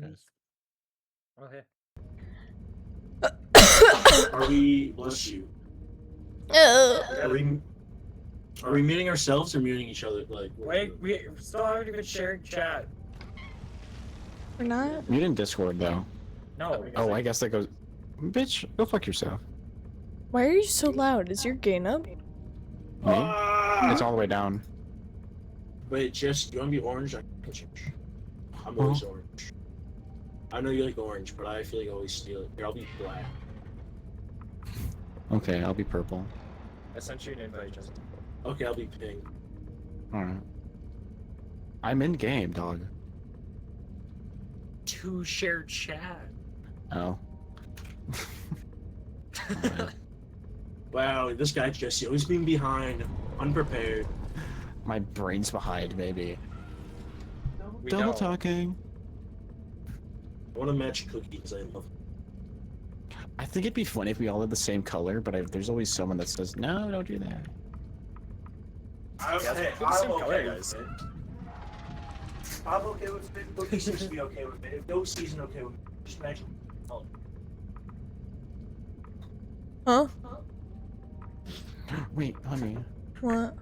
guys? Oh, hey. Are we? Bless you. Are we muting ourselves or muting each other? Like, Wait, we still haven't even shared chat. We're not? Mute in Discord though. No. Oh, I guess that goes. Bitch, go fuck yourself. Why are you so loud? Is your gain up? Me? It's all the way down. Wait, Jess, do you want to be orange? I can change. I'm always orange. I know you like orange, but I feel like I always steal it. Here, I'll be black. Okay, I'll be purple. I sent you an invite, Justin. Okay, I'll be pink. Alright. I'm in game, dog. To share chat. Oh. Wow, this guy Jesse always being behind, unprepared. My brain's behind, maybe. We Double don't. talking. I want to match cookies. I love. I think it'd be funny if we all had the same color, but there's always someone that says, no, don't do that. Hey, I'm color, okay guys. with it. I'm okay with it. Cookie seems to be okay with it. If Ghost isn't okay with it, just match. Oh. Huh? Wait, honey, What?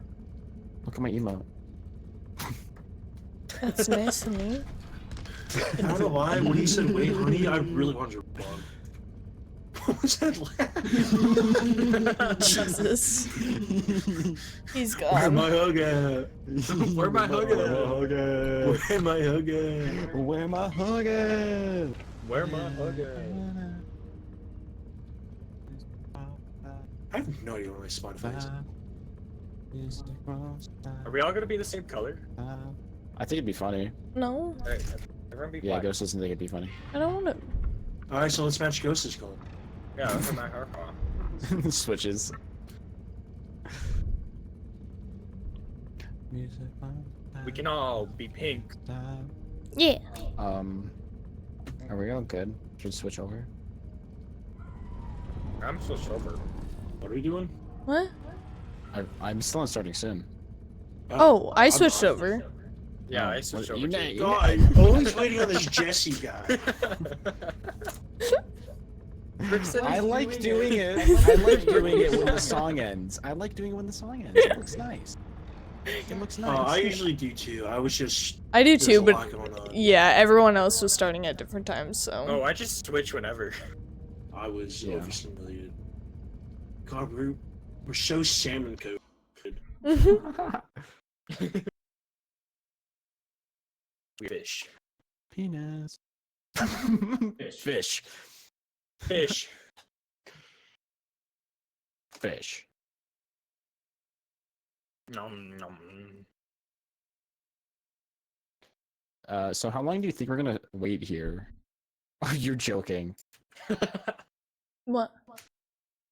look at my emote. That's nice of me. I don't know why. When he said "wait, honey," I really wanted to respond. What was that laugh? Jesus. He's Where gone. my hug at? Where my hug at? Where my hug at? Where my hug at? Where my hug at? I have no idea where my Spotify is. Are we all gonna be the same color? I think it'd be funny. No, Alright, everyone be Yeah, black. Ghost doesn't think it'd be funny. I don't want to. Alright, so let's match Ghost's color. Yeah, that's my heart. Switches. We can all be pink. Yeah. Are we all good? Should switch over? I'm switched over. What are we doing? What? I'm still on starting sim. Oh, I I'm switched not. over. Yeah, I switched over. You too. God, always waiting on this Jesse guy. I like doing it. I like doing it when the song ends. I like doing it when the song ends. It looks nice. It looks nice. I usually do too. I was just. I do there's too, a but lot going on. yeah, everyone else was starting at different times, so. Oh, I just switch whenever. I was Yeah. overstimulated. God, we're so salmon coated. Fish. Penis. Fish. Fish. Fish. Fish. Nom nom. So how long do you think we're gonna wait here? Oh, you're joking. What?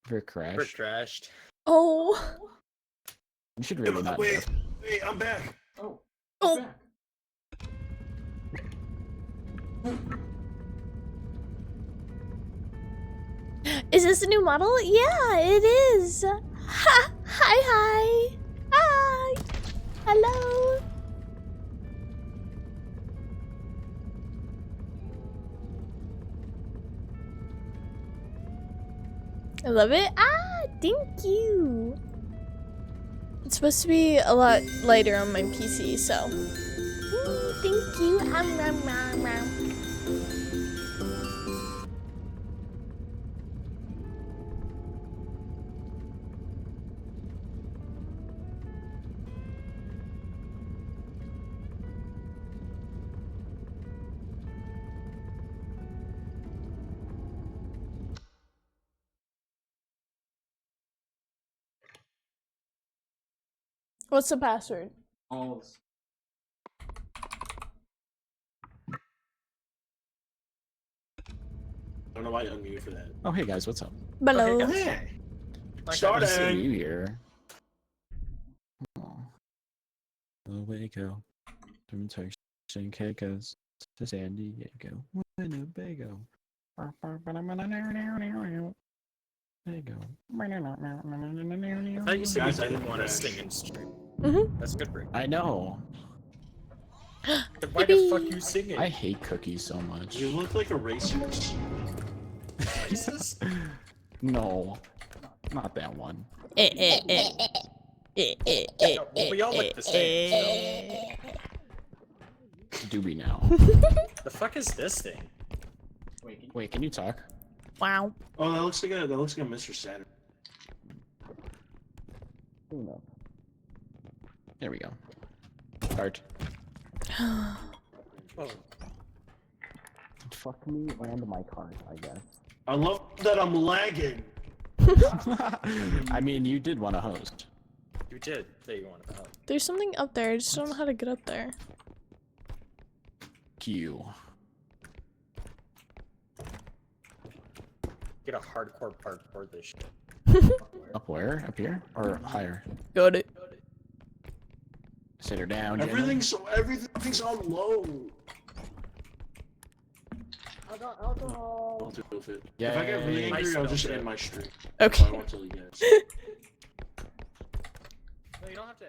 For crash. We're crashed. Oh. You should really not. Wait, I'm back. Oh. Oh. Is this a new model? Yeah, it is. Ha! Hi! Hi! Hello! I love it. Ah, thank you. It's supposed to be a lot lighter on my PC, so. Thank you. What's the password? Alls. I don't know why I unmuted for that. Oh, hey guys, what's up? Hello. Okay, Hey! Like Good to see Starting! you here. Oh. Winnebago. Demonstration cakes to San Diego. Winnebago. There you I thought you said Guys, you I didn't didn't want to crash. sing and stream. Mm-hmm. That's good for you. I know. Then why the fuck you singing? I hate cookies so much. You look like a racist. Racist? No, not that one. Well, we all look the same. Do we now? The fuck is this thing? Wait, can you talk? Wow. Oh, that looks like a Mr. Saturn. There we go. Start. Oh. Fuck me and my cart, I guess. I love that I'm lagging. I mean, you did want to host. You did say you wanted to help. There's something up there. I just don't know how to get up there. Q. Get a hardcore parkour this shit. Up where? Up here? Or higher? Got it. Sit her down, Jenna. Everything's on low. I got alcohol. I'll deal with it. Yeah, If I get really yeah, angry, yeah. I'll just end my stream. Okay. I won't tell you guys. No, you don't have to.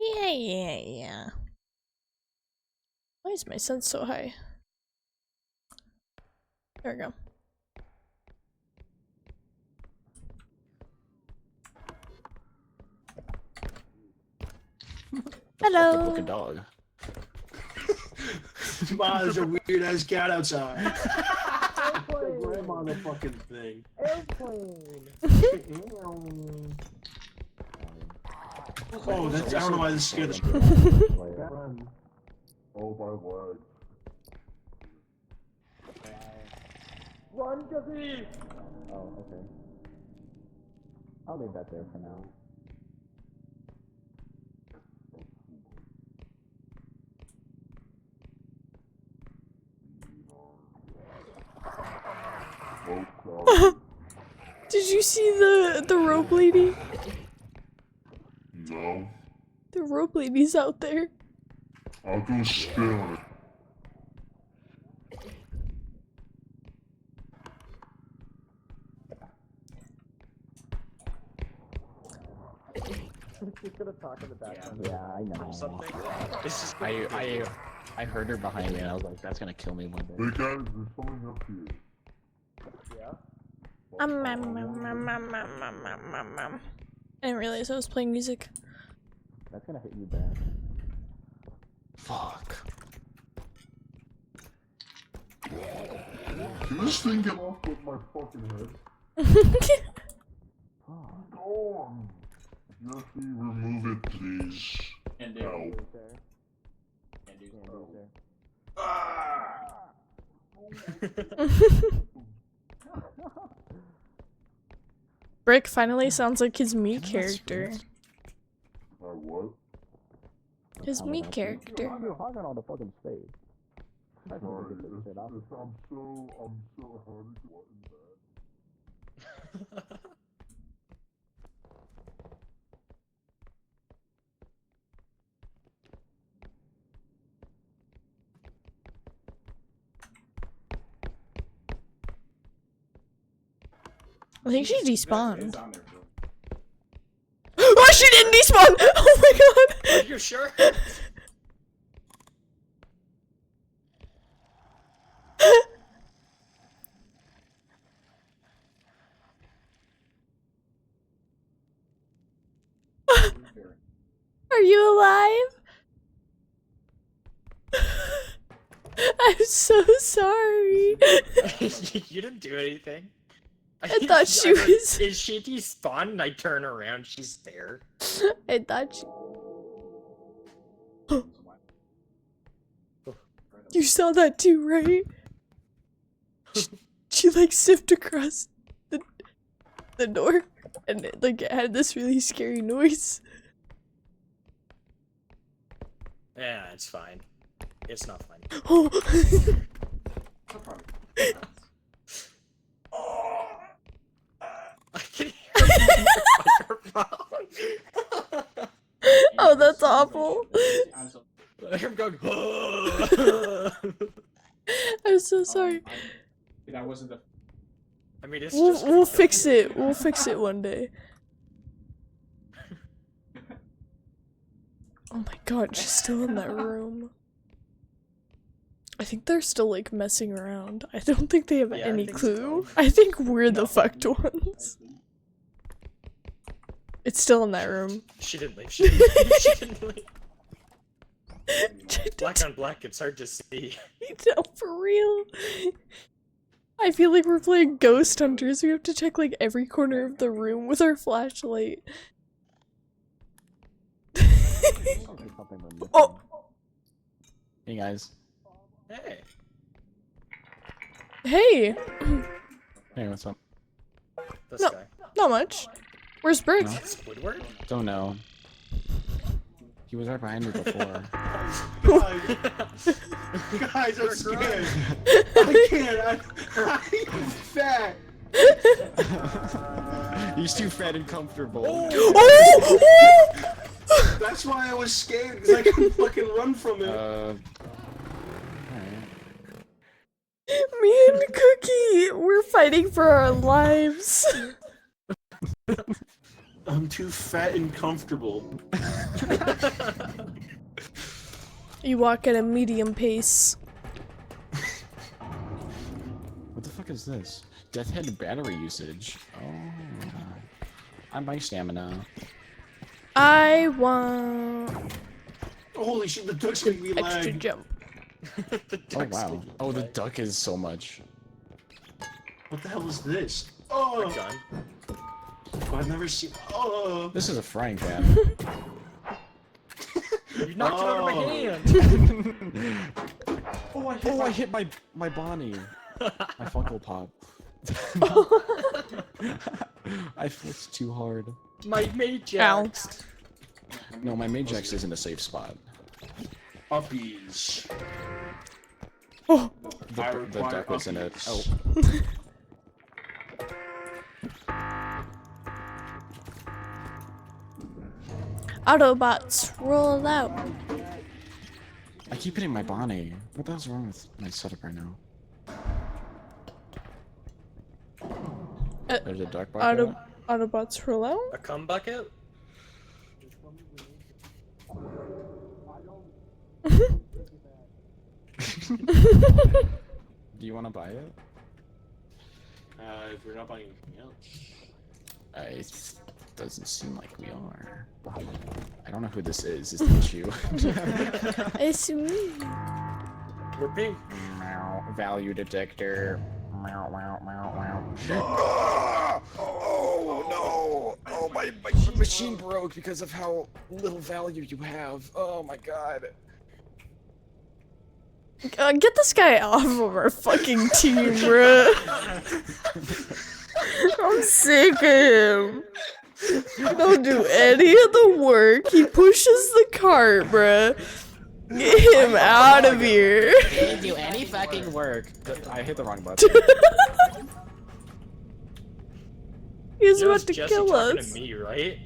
Yeah. Why is my sense so high? There we go. Hello. Look a dog. Ma, there's a weird ass cat outside. I'm on the fucking thing. Oh, that's, I don't know why this scared the shit. Oh my word. Run, Guzzy! Oh, okay. I'll leave that there for now. Did you see the rope lady? No. The rope lady's out there. I'll go spit on it. She's gonna talk in the background. Yeah, I know. Something. It's just I heard her behind me and I was like, that's gonna kill me one day. Hey guys, there's something up here. yeah. I didn't realize I was playing music. That's gonna hit you bad. Fuck. Can this thing get off with my fucking head? Oh, Jesse, remove it, please. And Ow. Brick finally sounds like his me character. What? His me character. You're hogging on the fucking space. I think we Sorry, can take this shit off. I'm so hungry. What is that? I think she despawned. Oh, she didn't despawn! Oh my god! Are you sure? Are you alive? I'm so sorry. You didn't do anything. I thought she was- Is she despawned and I turn around, she's there. I thought she... You saw that too, right? She like sipped across the door and it had this really scary noise. Yeah, it's fine. It's not fine. Oh. I can hear the microphone. Oh, that's awful. I'm going. I'm so sorry. That wasn't the. I mean, it's We'll just. fix it. We'll fix it one day. Oh my god, she's still in that room. I think they're still like messing around. I don't think they have Yeah, I any think clue. so. I think we're the fucked ones. It's still in that room. She didn't leave. She didn't leave. She didn't leave. Black on black, it's hard to see. No, for real. I feel like we're playing Ghost Hunters. We have to check like every corner of the room with our flashlight. Oh! Hey guys. Hey. Hey! Hey, what's up? This No. guy. Not much. Where's Brick? No. Squidward? Don't know. He was right behind me before. Guys, I'm scared. I can't. I'm fat. He's too fat and comfortable. Oh! That's why I was scared, because I couldn't fucking run from it. Alright. Me and Cookie, we're fighting for our lives. I'm too fat and comfortable. You walk at a medium pace. What the fuck is this? Death head battery usage. Oh. I'm my stamina. I want Holy shit, the duck's gonna be extra lag. jump. The Oh duck's wow. making Oh, the play. duck is so much. What the hell is this? Oh, Gun. I've never seen. Oh, This is a frying pan. You knocked it out of my Oh. hand! Oh, I hit my Bonnie. My Funko Pop. I flipped too hard. My Majax! No, my Majax isn't a safe spot. puppies. Oh, I The require duck was in it. Oh. puppies. Autobots, roll out. I keep hitting my Bonnie. What the hell's wrong with my setup right now? There's a duck back there. Autobots, roll out. A cum bucket? Do you want to buy it? If we're not buying anything else. It doesn't seem like we are. I don't know who this is the issue. It's me. We're pink. Meow, value detector. Meow, meow, meow, meow. Oh no! Oh, my machine broke because of how little value you have. Oh my god. Get this guy off of our fucking team, bruh. I'm sick of him. Don't do any of the work. He pushes the cart, bruh. Get him out of here. Didn't do any fucking work. I hit the wrong button. He's It was about to Jesse kill talking us. to me, right?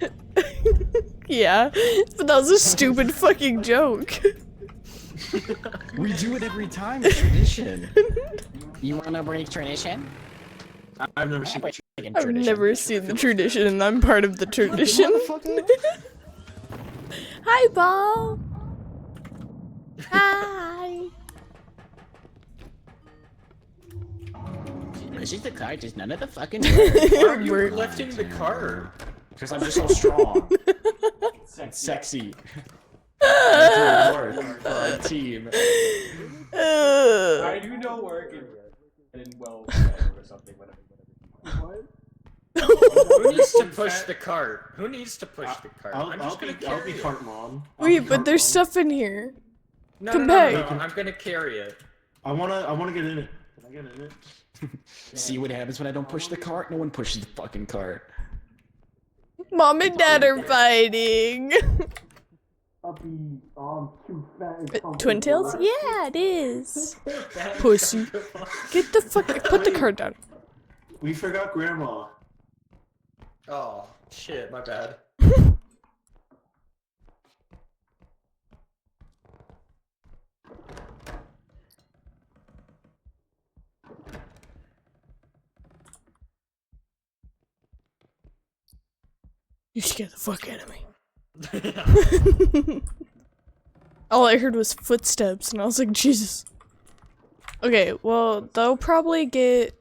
Yeah, but that was a stupid fucking joke. We do it every time. It's tradition. You wanna break tradition? I've never seen. I've never seen the tradition, and I'm part of the tradition. Hi, Ball. Hi. This is the cart. There's none of the fucking Why are you We're- lifting the car? Because I'm just so strong. Sexy. I do work for our team. I do no work in well or something, whatever. What? Who needs to push the cart? Who needs to push the cart? I'm just gonna I'll carry be it. cart mom. Wait, but there's stuff in here. No, Come no, no, back. no, I'm gonna carry it. I wanna get in it. Can I get in it? See what happens when I don't push the cart? No one pushes the fucking cart. Mom and Dad are fighting. Puppy, I'm too fat. Twin tails? Yeah, it is. Pussy. Get the fuck. Put the card down. We forgot Grandma. Oh, shit, my bad. You scared the fuck out of me. All I heard was footsteps, and I was like, Jesus. Okay, well, they'll probably get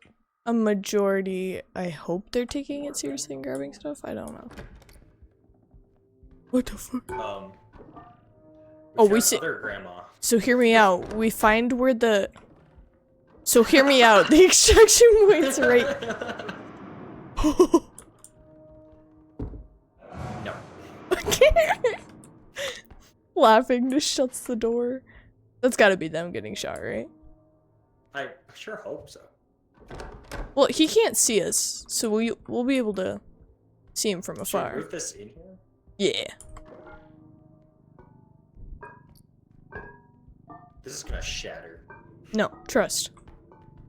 a majority. I hope they're taking it seriously and grabbing stuff. I don't know. What the fuck? Oh, we see. Other grandma. So hear me out. We find where the. So hear me out. The extraction point's right. No. Laughing just shuts the door. That's gotta be them getting shot, right? I sure hope so. Well, he can't see us, so we'll be able to see him from Should afar. we move this in here? Yeah. This is gonna shatter. No, trust.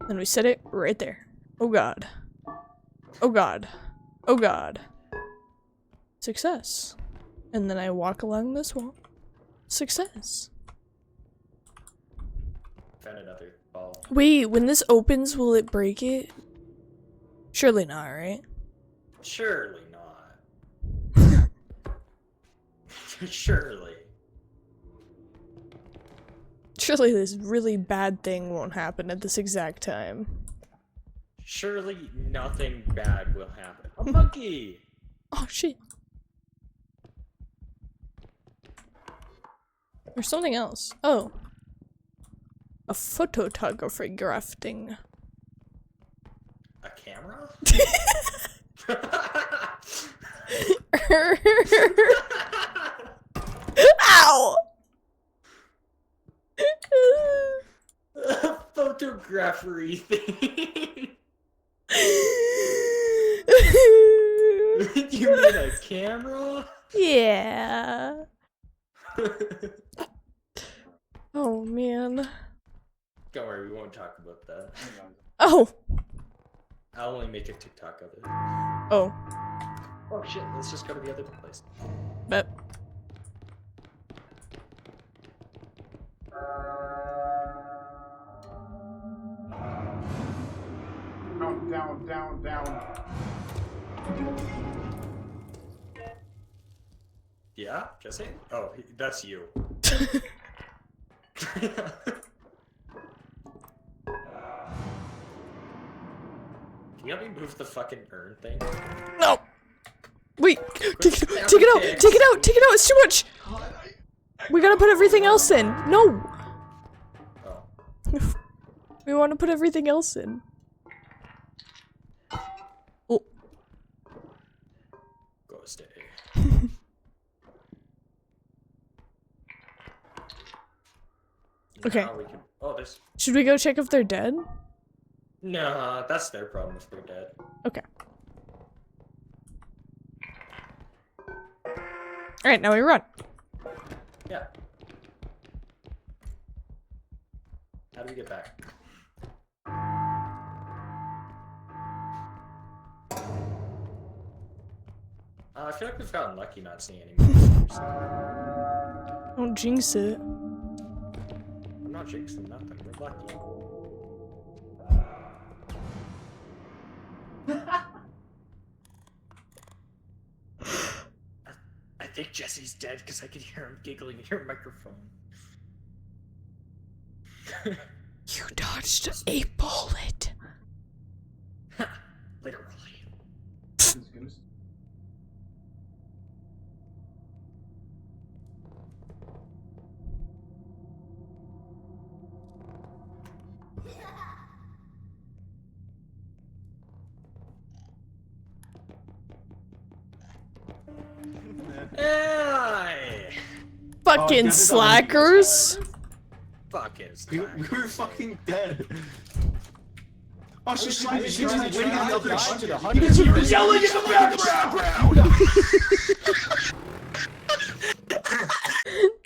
Then we set it right there. Oh god. Oh god. Oh god. Success. And then I walk along this wall. Success. Found another ball. Wait, when this opens, will it break it? Surely not, right? Surely not. Surely. Surely this really bad thing won't happen at this exact time. Surely nothing bad will happen. A monkey! Oh shit. There's something else. Oh. A photography. A camera? Ow! A photography thing. You mean a camera? Yeah. Oh man. Don't worry, we won't talk about that. Oh. I'll only make a TikTok of it. Oh. Oh shit, let's just go to the other place. Bet. Down. Yeah, Jesse? Oh, that's you. Can you help me move the fucking urn thing? No. Wait. Take it out. Take it out. Take it out. Take it out. It's too much. We gotta put everything else in. No. Oh. We want to put everything else in. Oh. Go stay. Okay. Now we can... Oh, there's... Should we go check if they're dead? Nah, that's their problem if they're dead. Okay. Alright, now we run. Yeah. How do we get back? I feel like we've gotten lucky not seeing any monsters. Don't jinx it. I'm not jinxing nothing, we're lucky. I think Jesse's dead because I could hear him giggling in your microphone. You dodged a bullet. Literally. Hey! Fucking slackers. Fucking We were fucking dead. Oh, she's waiting in the other You were yelling in the background!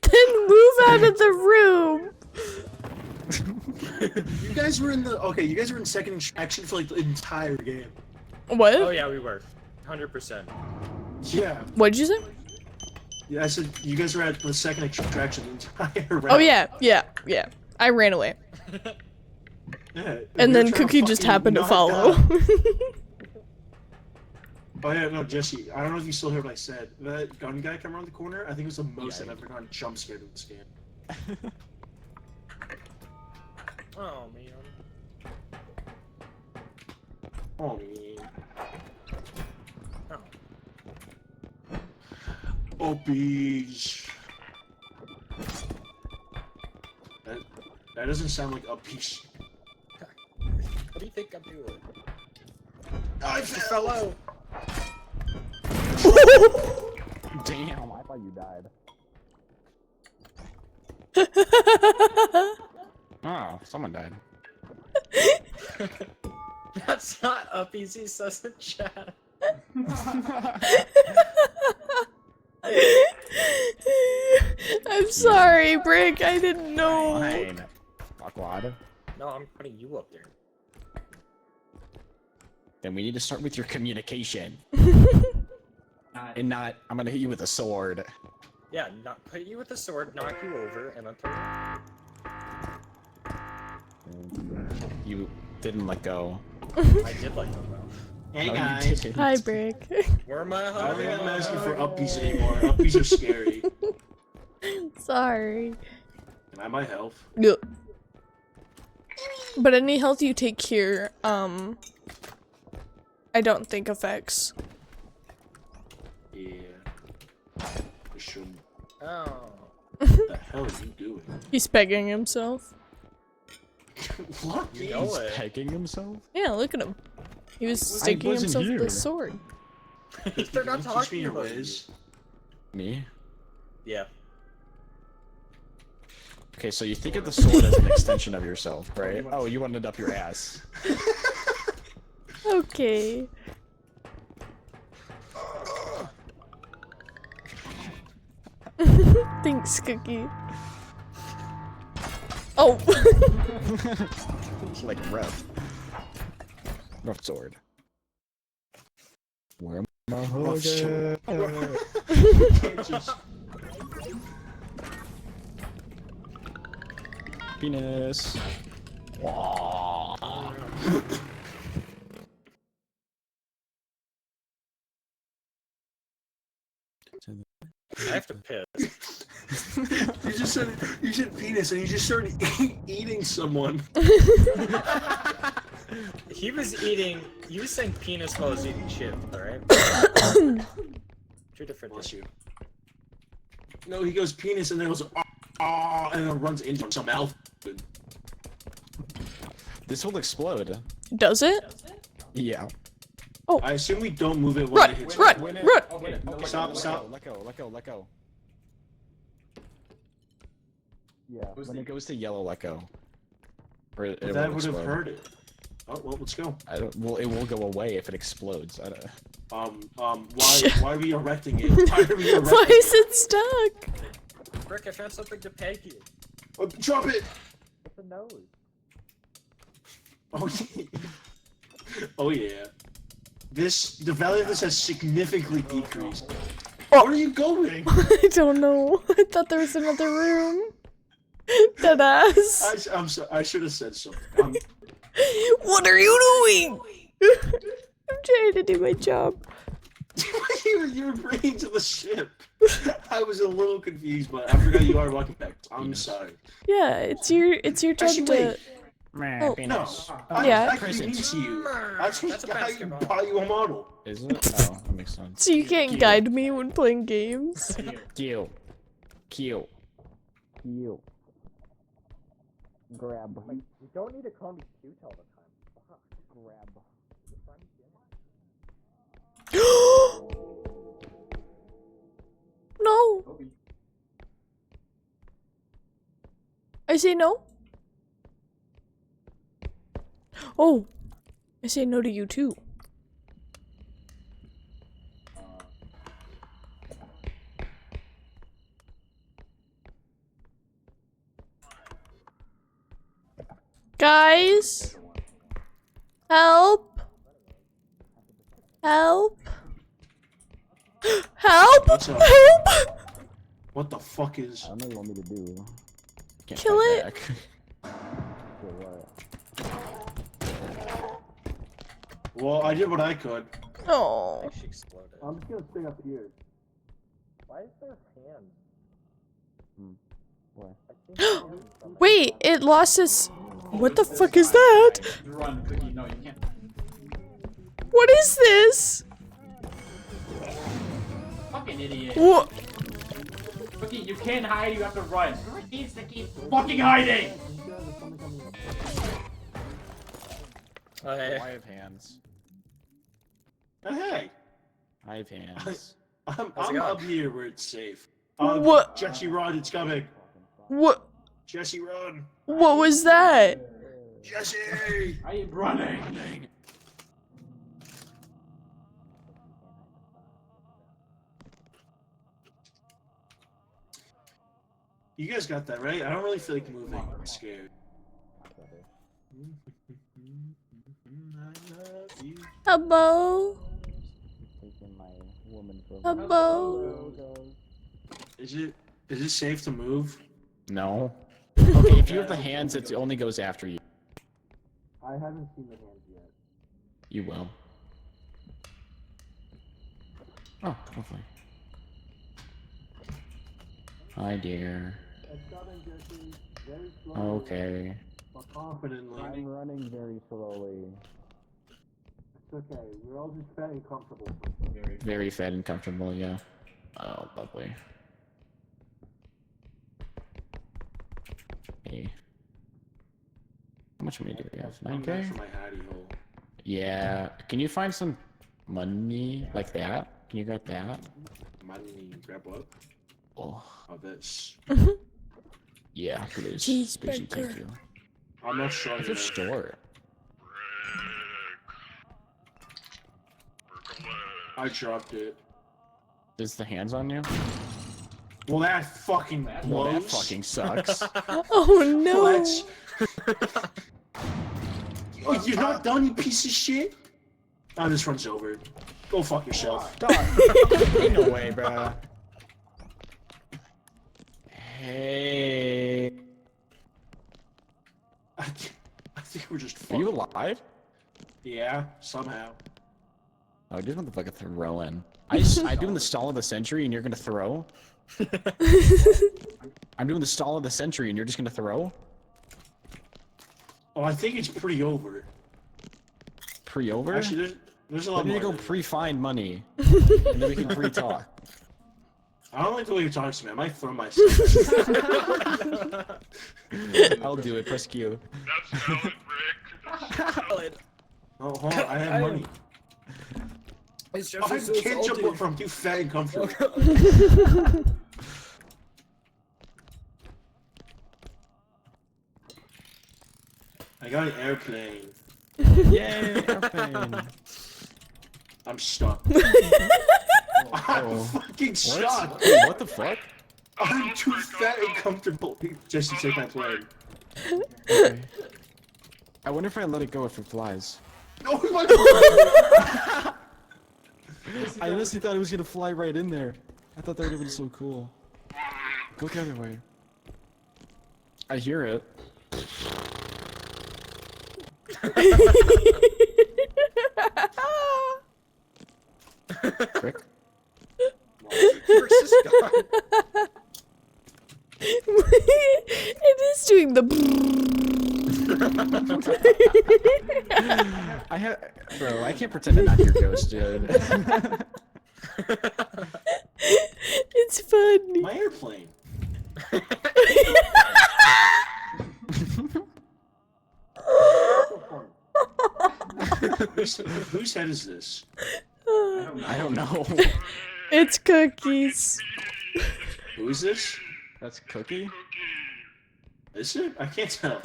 Then move out of the room. You guys were in the you guys were in second extraction for like the entire game. What? Oh yeah, we were. 100%. Yeah. What'd you say? Yeah, I said you guys were at the second extraction the entire round. Oh yeah. I ran away. Yeah. And we were then trying to Cookie just fucking happened to knock follow. down- Oh yeah, no, Jesse. I don't know if you still heard what I said. That gun guy come around the corner. I think it was the most I've ever gotten jump scared in this game. Oh man. Oh man. Oh. Uppies. That doesn't sound like a piece. What do you think I'm doing? I Fell out. Damn, I thought you died. Oh, someone died. That's not uppies, he says in chat. I'm sorry, Brick. I didn't know. Fine. Fuckwad. No, I'm putting you up there. Then we need to start with your communication. And not, I'm gonna hit you with a sword. Yeah, not put you with the sword, knock you over, and then You didn't let go. I did like them though. Hey No, you guys. didn't. Hi, Brick. Where am I? I don't think I'm asking for uppies anymore. Uppies are scary. Sorry. Can I buy health? Yeah. But any health you take here, I don't think affects. Yeah. I shouldn't. Oh. What the hell are you doing? He's pegging himself. What? You know He's it. pegging himself? Yeah, look at him. He was sticking wasn't himself with here. a sword. They're not Teach me talking your about ways. Me? you. Yeah. Okay, so you think of the sword as an extension of yourself, right? Oh, you wanted it up your ass. Okay. Thanks, Cookie. Oh! Like rough. Rough sword. Where am I Rough sword. holding? Penis. I have to piss. You said penis and you just started eating someone. He was saying penis while I was eating chips, alright? Two different Bless things. you. No, he goes penis and then goes and then runs into some mouth. This will explode. Does it? Yeah. I assume we don't move it when Run! it hits. Run! Win it. Run! Okay, Stop, let stop. Go, let go, let go, let go. Yeah, Who's when the- it goes to yellow, let go. Or it But will that would have explode. hurt it. Oh well, let's go. I don't. Well, it will go away if it explodes. I don't. Why are we erecting it? Why are we erecting Why it? is it stuck? Rick, I found something to peg you. Drop it! What's the nose? Oh yeah. Oh yeah. The value of this has significantly decreased. Oh. Where are you going? I don't know. I thought there was another room. Deadass. I'm sorry. I should have said something. What are you doing? I'm trying to do my job. you were bringing to the ship. I was a little confused, but I forgot you are walking back. I'm sorry. Yeah, it's your job Actually, to. wait. Oh. No. Yeah. I can mean to you. I That's a just basketball. buy you a model. Is it? Oh, that makes sense. So you can't guide me when playing games? Q. Q. Q. Grab. You don't need to call me cute all the time. Fuck. Grab. No. I say no. Oh, I say no to you too. Guys, help! Help! Help! What's up? Help! What the fuck is? I don't know what you want me to do. Can't Kill fight it. back. For what? Well, I did what I could. Oh. She exploded. I'm just gonna stay up here. Why is there hands? Wait, it lost its. What the fuck is that? Run, Cookie. No, you can't. What is this? Fucking idiot. What? Cookie, you can't hide. You have to run. Who needs to keep fucking hiding? Okay. I have hands. Hey, I have hands. I'm going? up here where it's safe. What? Jesse, run! It's coming. What? Jesse, run! What was that? Jesse! I am running. You guys got that right? I don't really feel like moving. I'm scared. I love you. Hello? Hello? Is it safe to move? No. Okay, if you have the hands, it only goes after you. I haven't seen the hands yet. You will. Oh, hopefully. Hi, dear. It's coming, Jesse. Very slowly, Okay. but confidently. running very slowly. It's okay. We're all just fat and comfortable. Very fed and comfortable, yeah. Oh, lovely. Hey. How much money do we have? I'm back 9K? for my hidey hole. Yeah. Can you find some money like that? Can you grab that? Money, grab what? Oh, Oh, this. yeah, please. Cheeseburger. Please, thank you. I'm not sure. I could store it. I dropped it. Is the hands on you? Well, that fucking Well, that blows. fucking sucks. Oh no! Well, that's... Oh, you're not done, you piece of shit? Oh, this runs over. Go fuck yourself. Dog. Ain't no way, bruh. Hey. I think we're just Are fucking. you alive? Yeah, somehow. Oh, dude, motherfucker throwing. I'm doing the stall of the century and you're gonna throw? I'm doing the stall of the century and you're just gonna throw? Oh, I think it's pretty over. Pre-over? Actually, there's a lot Then you more. go pre-find money. And then we can pre-talk. I don't like the way you're talking to me. I might throw myself. I'll do it, press Q. That's valid, Rick. Oh, hold on. I have money. It's Oh, I can't jump up from too fat and comfortable. I got an airplane. Yay, airplane. I'm stuck. I'm fucking stuck. What? Wait, what the fuck? I'm too fat and comfortable just to take my plane. Okay. I wonder if I let it go if it flies. No, my I honestly thought it was gonna fly right in there. I thought that would have been so cool. Go the other way. I hear it. Quick. It is doing the. Bro, I can't pretend to not hear ghosts, dude. It's funny. My airplane. Whose head is this? I don't know. It's cookies. Who is this? That's Cookie? Is it? I can't tell.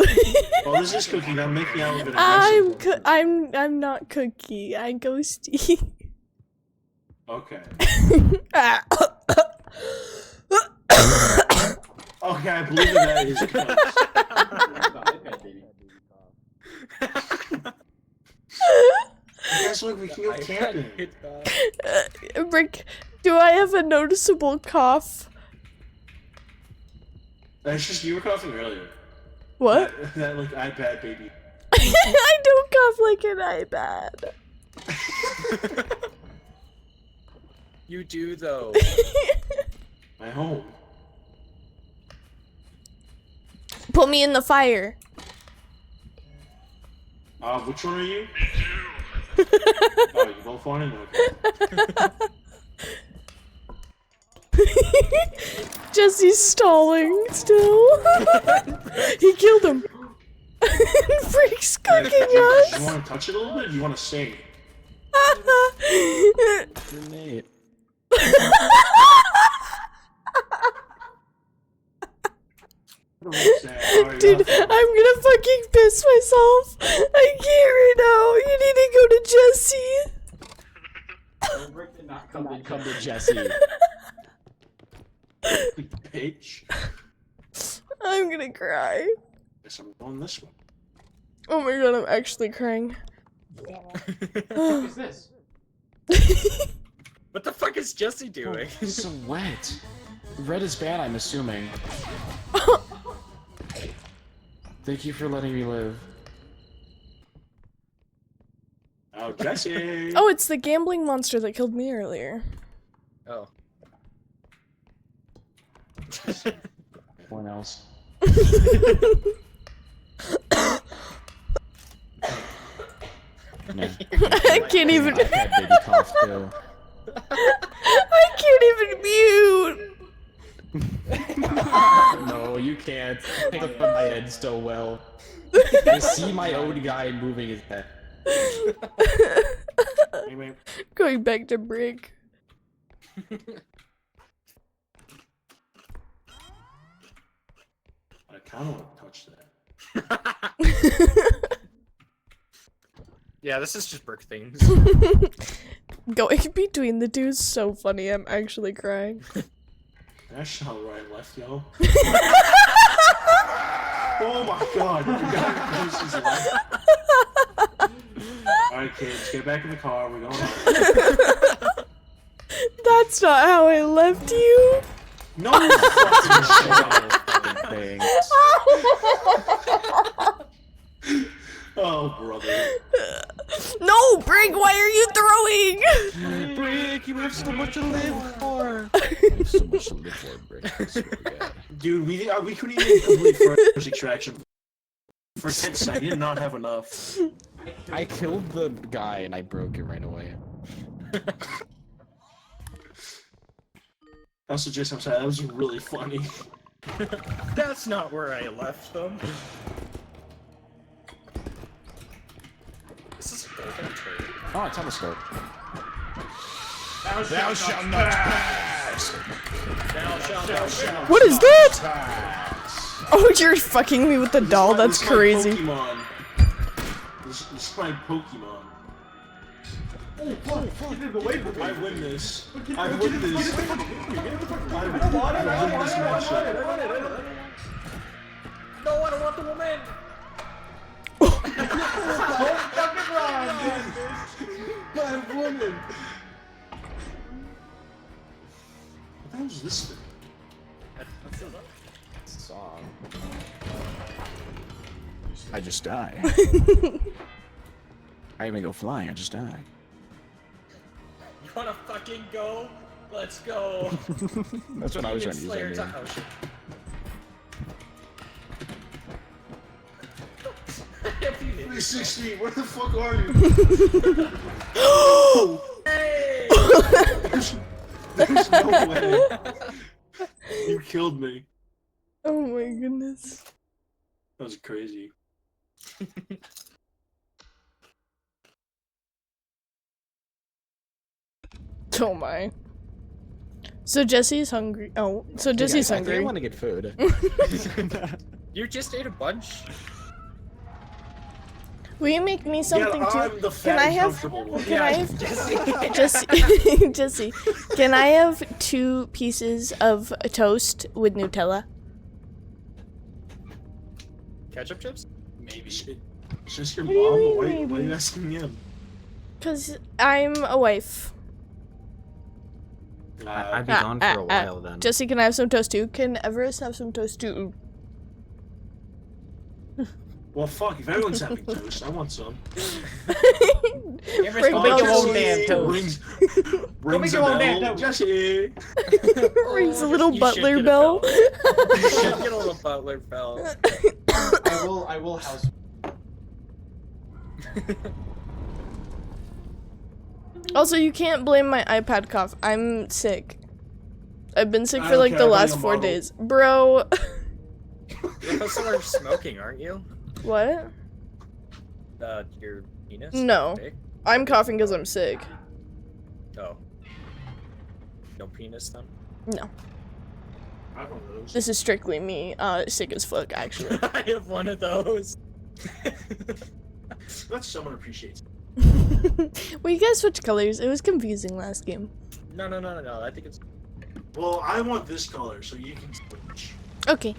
Oh, this is Cookie. I'm making out a bit aggressive. I'm not Cookie. I'm Ghosty. Okay. Ah. Okay, I believe that is Guys, look, we can go camping. Rick, do I have a noticeable cough? That's just you were coughing earlier. What? That like iPad baby. I don't cough like an iPad. You do though. My home. Put me in the fire. Which one are you? Me too. Oh, you both want him? Okay. Jesse's stalling still. He killed him. Freak's cooking us. You want to touch it a little bit? Or you want to sing? Grenade. Dude, I'm gonna fucking piss myself. I can't right now. You need to go to Jesse. Rick did not come back. Come to Jesse. Bitch. I'm gonna cry. Guess I'm going this way. Oh my god, I'm actually crying. What is this? What the fuck is Jesse doing? It's so wet. Red is bad, I'm assuming. Thank you for letting me live. Oh, Jesse! Oh, it's the gambling monster that killed me earlier. Oh. Everyone else. Yeah. I can't even. I had baby cough too. I can't even mute. No, you can't. Pick up on my head so well. I see my own guy moving his head. Anyway, Going back to Brick. I kind of want to touch that. Yeah, this is just brick things. Going between the two is so funny. I'm actually crying. That's not right and left, yo. Oh my god, you got Jose's left. Alright, kids, get back in the car. We're going home. That's not how I left you. No fucking shit. Thanks. Oh, brother. No, Brick, why are you throwing? Brick, you have so much to live for. I have so much to live for, Brick. I swear to God. Dude, we couldn't even complete first extraction. For 10 seconds, I did not have enough. I killed the guy and I broke it right away. Also, just I'm sorry, that was really funny. That's not where I left them. This is a golden turret. Oh, a telescope. Thou shalt not pass. What is that? Oh, you're fucking me with the doll. That's This is my crazy. Pokemon. This is my Pokemon. Oh, fuck. Get in the way from me. I win this. I win this. I win this matchup. No, I don't want the woman! My woman. What the hell is this thing? Song. I just die. I even go flying, I just die. You wanna fucking go? Let's go. That's what I was trying to use. Slayer Right to- here. oh, shit. Phoenix. 360, where the fuck are you? Hey! There's no way. You killed me. Oh my goodness. That was crazy. Oh my. So Jesse's hungry. Oh, so Jesse's I think I hungry. want to get food. You just ate a bunch? Will you make me something yeah, too? I'm the Can fat I have? comfortable one. Can I have? Jesse, Jesse, can I have 2 pieces of toast with Nutella? Ketchup chips? Maybe. It's just your What do you mom? mean, Why are maybe? you asking him? Cause I'm a wife. I'd be gone for a while then. Jesse, can I have some toast too? Can Everest have some toast too? Well, fuck, if everyone's having toast, I want some. Ring Make bells. your own damn toast. Rings make a your own damn bell. toast. Jesse! Rings a little You should butler get a bell. You should get a little butler bell. I will house. Also, you can't blame my iPad cough. I'm sick. I've been sick I for don't like care, the I got last a 4 model. days. Bro. You're supposed to start smoking, aren't you? What? Your penis? No. Dick? I'm coughing because I'm sick. Oh. No penis then? No. I don't know. This is strictly me, sick as fuck, actually. I have one of those. That's someone appreciates. Well, you guys switched colors. It was confusing last game. No. I think it's. Well, I want this color, so you can switch. Okay.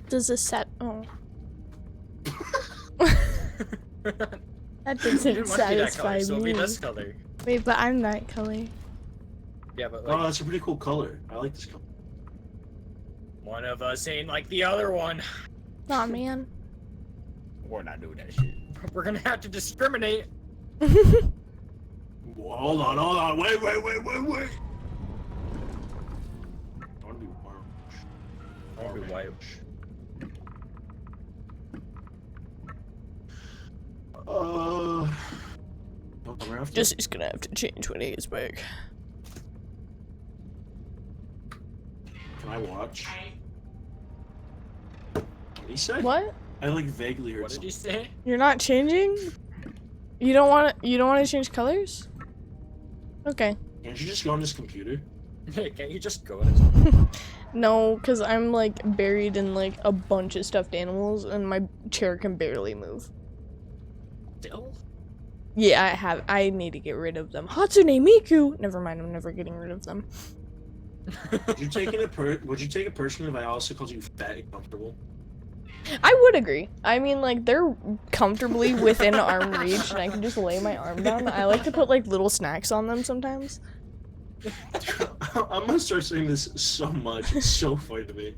Does this set? Oh. That You doesn't didn't want to be that satisfy color, so it'll me. be this color. Wait, but I'm that color. Yeah, but Oh, like that's a pretty cool color. I like this color. one of us ain't like the other one. Aw, man. We're not doing that shit. We're gonna have to discriminate. Whoa, hold on. Wait. I want to be warm. I want to be white. Jesse's gonna have to change when he gets back. Can I watch? What did he say? What? I like vaguely heard What did something. you say? You're not changing? You don't want to? You don't want to change colors? Okay. Can't you just go on this computer? Can't you just go to No, because I'm like buried in like a bunch of stuffed animals and my chair can barely move. still? Yeah, I need to get rid of them. Hatsune Miku! Never mind, I'm never getting rid of them. Would you take it personally if I also called you fat and comfortable? I would agree. I mean, like, they're comfortably within arm reach and I can just lay my arm down. I like to put like little snacks on them sometimes. I'm gonna start saying this so much. It's so funny to me.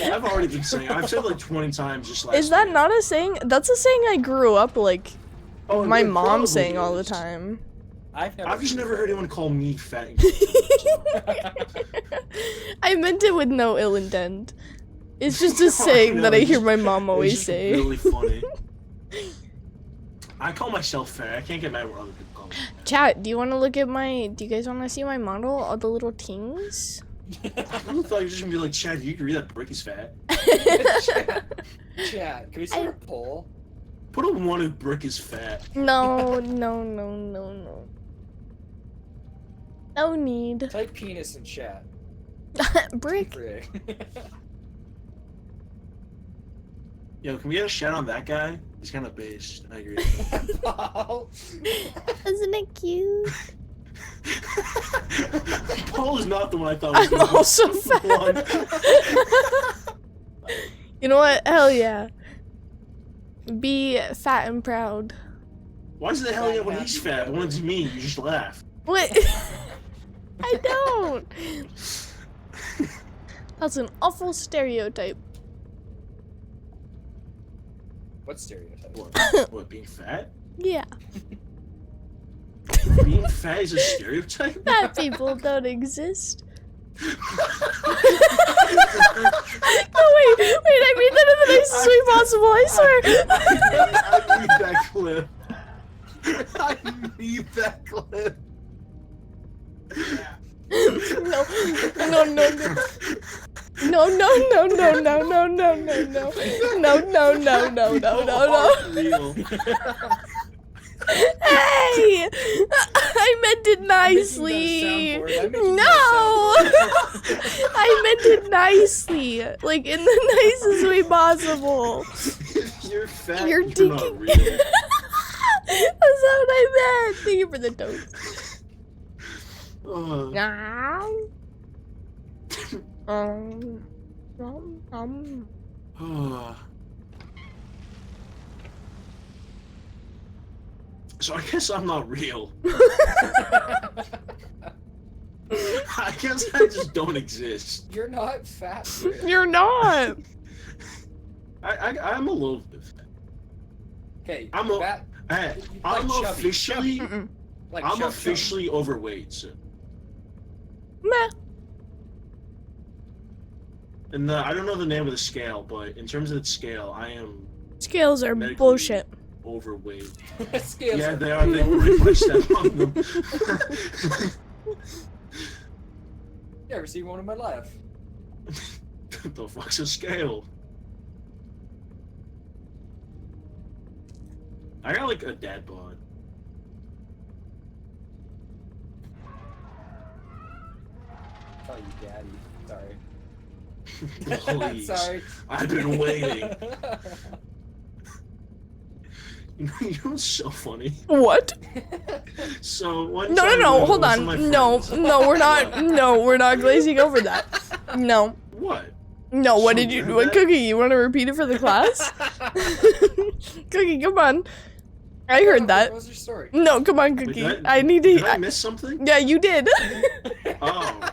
I've already been saying. I've said it like 20 times just last. Is that week. not a saying? That's a saying I grew up like Oh, my it mom probably saying all the is. time. I've I've never heard anyone call me fat. And I meant it with no ill intent. It's just a saying that I hear my mom always it's just say. Really funny. I call myself fat. I can't get mad when other people call me fat. Chat, do you want to look at my? Do you guys want to see my model? All the little things. I thought you were just gonna be like, Chad, you agree that Brick is fat? Chat, can we see a poll? Put a 1 if Brick is fat. No. No need. Type penis in chat. Brick. Frick. Yo, can we get a shout on that guy? He's kind of based. I agree. Paul. Isn't it cute? Paul is not the one I thought was I'm gonna be also the fat. You know what? Hell yeah. Be fat and proud. Why is the hell yeah when he's fat? When it's me, you just laugh. What? I don't. That's an awful stereotype. What stereotype? What, being fat? Yeah. Being fat is a stereotype? Fat people don't exist. No, wait, I mean that in the nicest way possible, I swear. I need that clip. I need that clip. No. Real. Hey! I meant it nicely. No! I meant it nicely. Like, in the nicest way possible. You're fat. You're Not dinking. real. That's not what I meant. Thank you for the toast. So I guess I'm not real. I guess I just don't exist. You're not fat. You're not. I'm a little bit fat. Okay, I'm fat. Hey, You I'm like chubby. officially, Mm-mm. Like I'm chub, officially overweight. So. Meh. And I don't know the name of the scale, but in terms of the scale, I am Scales are medically bullshit. overweight. chub. Scales. Yeah, they are. They break my step on them. You ever seen one in my life? What the fuck's a scale? I got like a dad bod. Oh, you daddy. Sorry. Please. Sorry. I've been waiting. You know what's so funny? What? So one No, no, time no. with Hold some of my on. No, friends- no, we're not. No, we're not glazing over that. No. What? No, what So did you weird what that- Cookie, you want to repeat it for the class? Cookie, come on. I heard that. What was your story? No, come on, Wait, Cookie. did I need to. Did I miss something? Yeah, you did. Oh.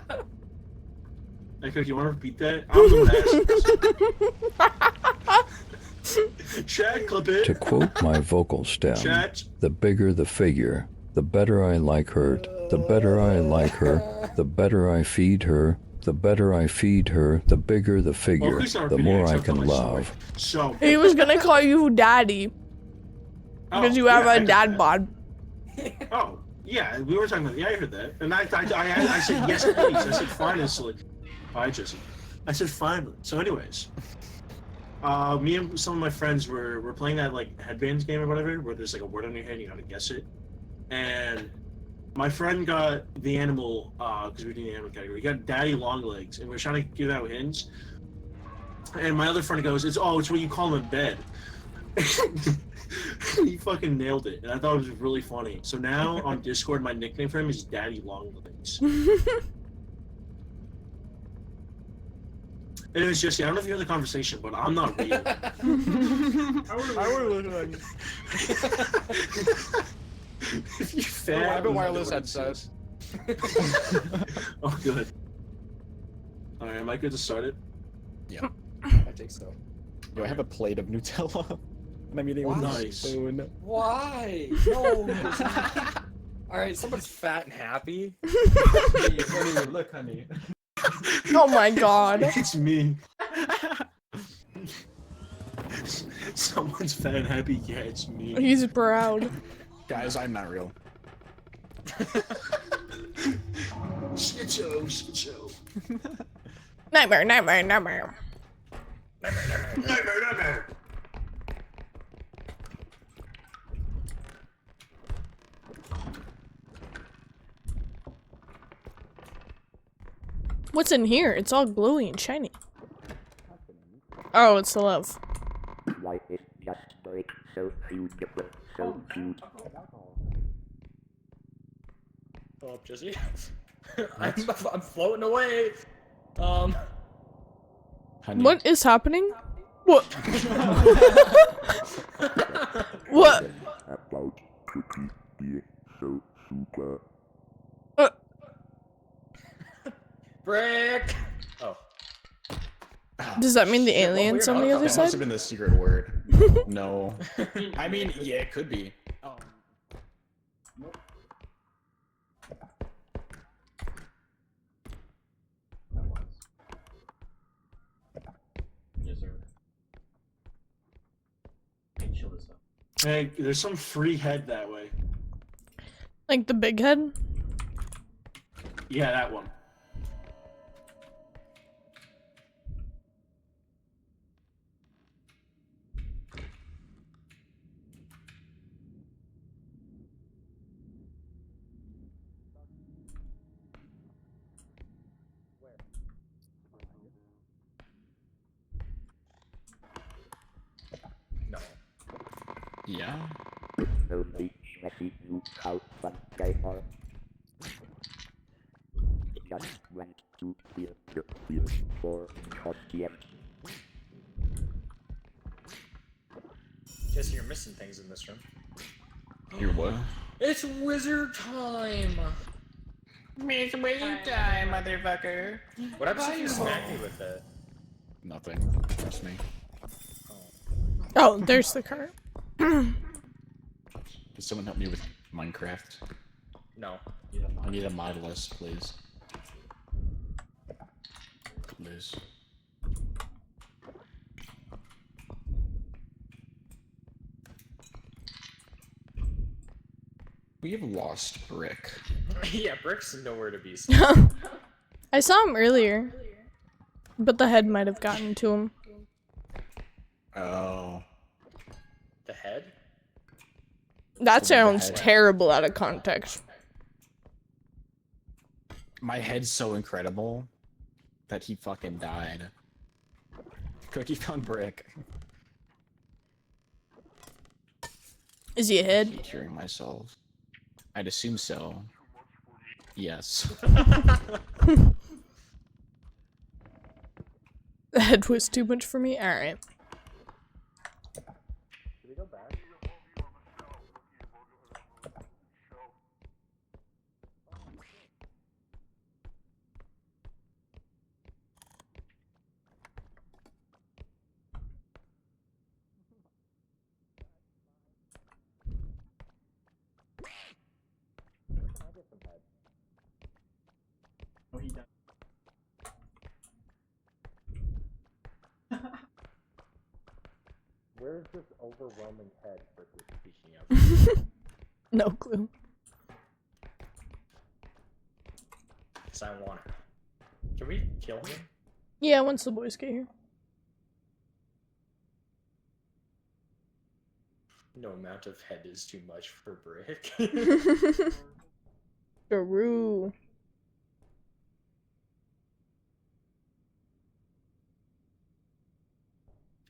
Hey, Cook, you want to repeat that? I'm the one asking. Chad, clip it. To quote my vocal stem, Chad. the bigger the figure, the better I like her, the better I like her, the better I feed her, the better I feed her, the bigger the Well, figure, please don't the repeat it, more I except for can my story. love. So. He was gonna call you daddy because you have yeah, I a heard dad that. bod. Oh, yeah, we were talking about. Yeah, I heard that, and I said yes, please. I said finally. Bye, Jesse. I said finally. So, anyways, me and some of my friends were playing that like headbands game or whatever, where there's like a word on your head and you gotta guess it. And my friend got the animal because we're doing the animal category. He got daddy long legs, and we're trying to give out hints. And my other friend goes, "It's what you call him in bed." He fucking nailed it, and I thought it was really funny. So now on Discord, my nickname for him is Daddy Longlegs. And it was just, I don't know if you heard the conversation, but I'm not real. I would look like If you fat, I have a you wireless know what it headset. says. Oh, good. Alright, am I good to start it? I think so. Yo, I have a plate of Nutella. And I'm eating it with a Nice. spoon. Why? No. Alright, somebody's fat and happy. hey, honey, look, honey. Oh my god. It's me. Someone's fat and happy, yeah, it's me. He's proud. Guys, I'm not real. Shit show. Nightmare, nightmare, nightmare. Nightmare. What's in here? It's all glowy and shiny. Oh, it's the love. Life is just break so beautiful, so cute. Go up, Jesse. I'm floating away. Honey. What is happening? What? What? About cookie being so super. Brick. Oh. Does that mean the Shit, what aliens weird on the outcome. other That must have side? been the secret word. No. I mean, yeah, it could be. Yes, sir. Hey, chill this up. Hey, there's some free head that way. Like the big head? Yeah, that one. No. Yeah. So big, messy, you how fun they are. Just went to feel the feel for audience. Jesse, you're missing things in this room. You're what? It's wizard time. Miss, will you die, motherfucker? What happens if you smack me with it? Nothing. Trust me. Oh, there's the car. Can someone help me with Minecraft? No. I need a mod list, please. Please. We have lost Brick. Yeah, Brick's nowhere to be seen. I saw him earlier, but the head might have gotten to him. Oh. The head? That sounds head. terrible out of context. My head's so incredible that he fucking died. Cookie found Brick. Is he a head? I'm hearing myself. I'd assume so. Yes. The head was too much for me? Alright. Should we go back? Oh, he died. Where's this overwhelming head for this speaking of? No clue. Cause I want her. Can we kill him? Yeah, once the boys get here. No amount of head is too much for Brick. Garoo.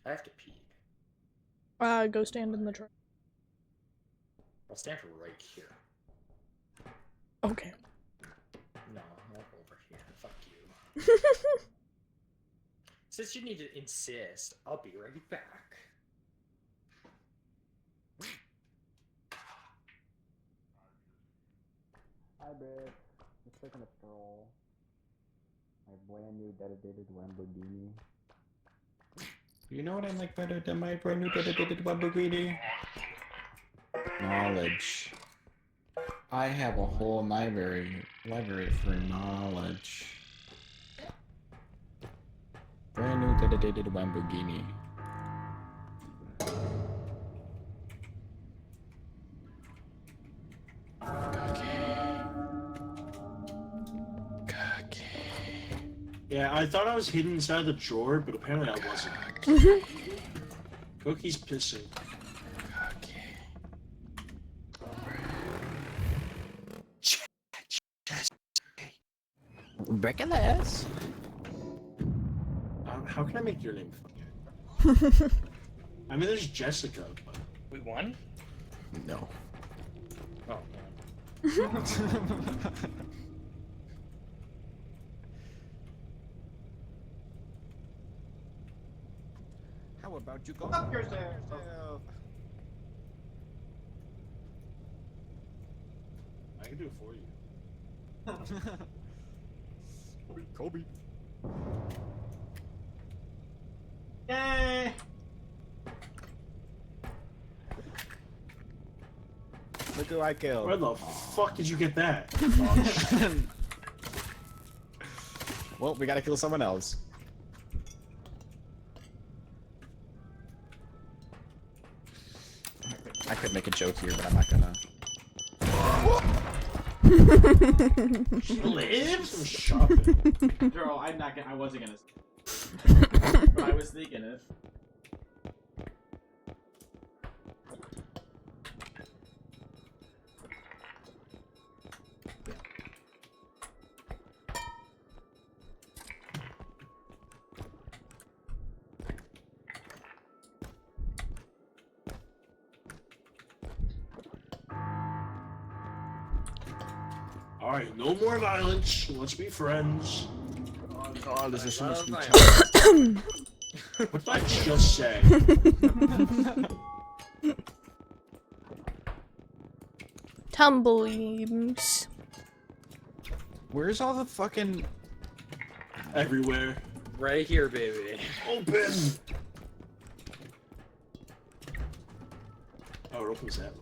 I have to pee. Go stand in the truck. I'll stand right here. Okay. No, not over here. Fuck you. Since you need to insist, I'll be right back. Hi, Brick. Just taking a stroll. My brand new dedicated Lamborghini. You know what I like better than my brand new dedicated Lamborghini? Knowledge. I have a whole library for knowledge. Brand new dedicated Lamborghini. Yeah, I thought I was hidden inside the drawer, but apparently I wasn't. Cookie's pissing. Brickless. How can I make your name funny? I mean, there's Jessica, but... We won? No. Oh, How about you go Fuck yourself. I can do it for you. Kobe. Yay! Look who I killed. Where the fuck did you get that? Well, we gotta kill someone else. I could make a joke here, but I'm not gonna. She lives? Shopping. Girl, I'm not gonna. I wasn't gonna. But I was thinking if. Alright, no more violence. Let's be friends. Oh, this is so much love What did I just say? Tumbleweeds. Where's all the fucking... Everywhere. Right here, baby. Open! Oh, it opens that way.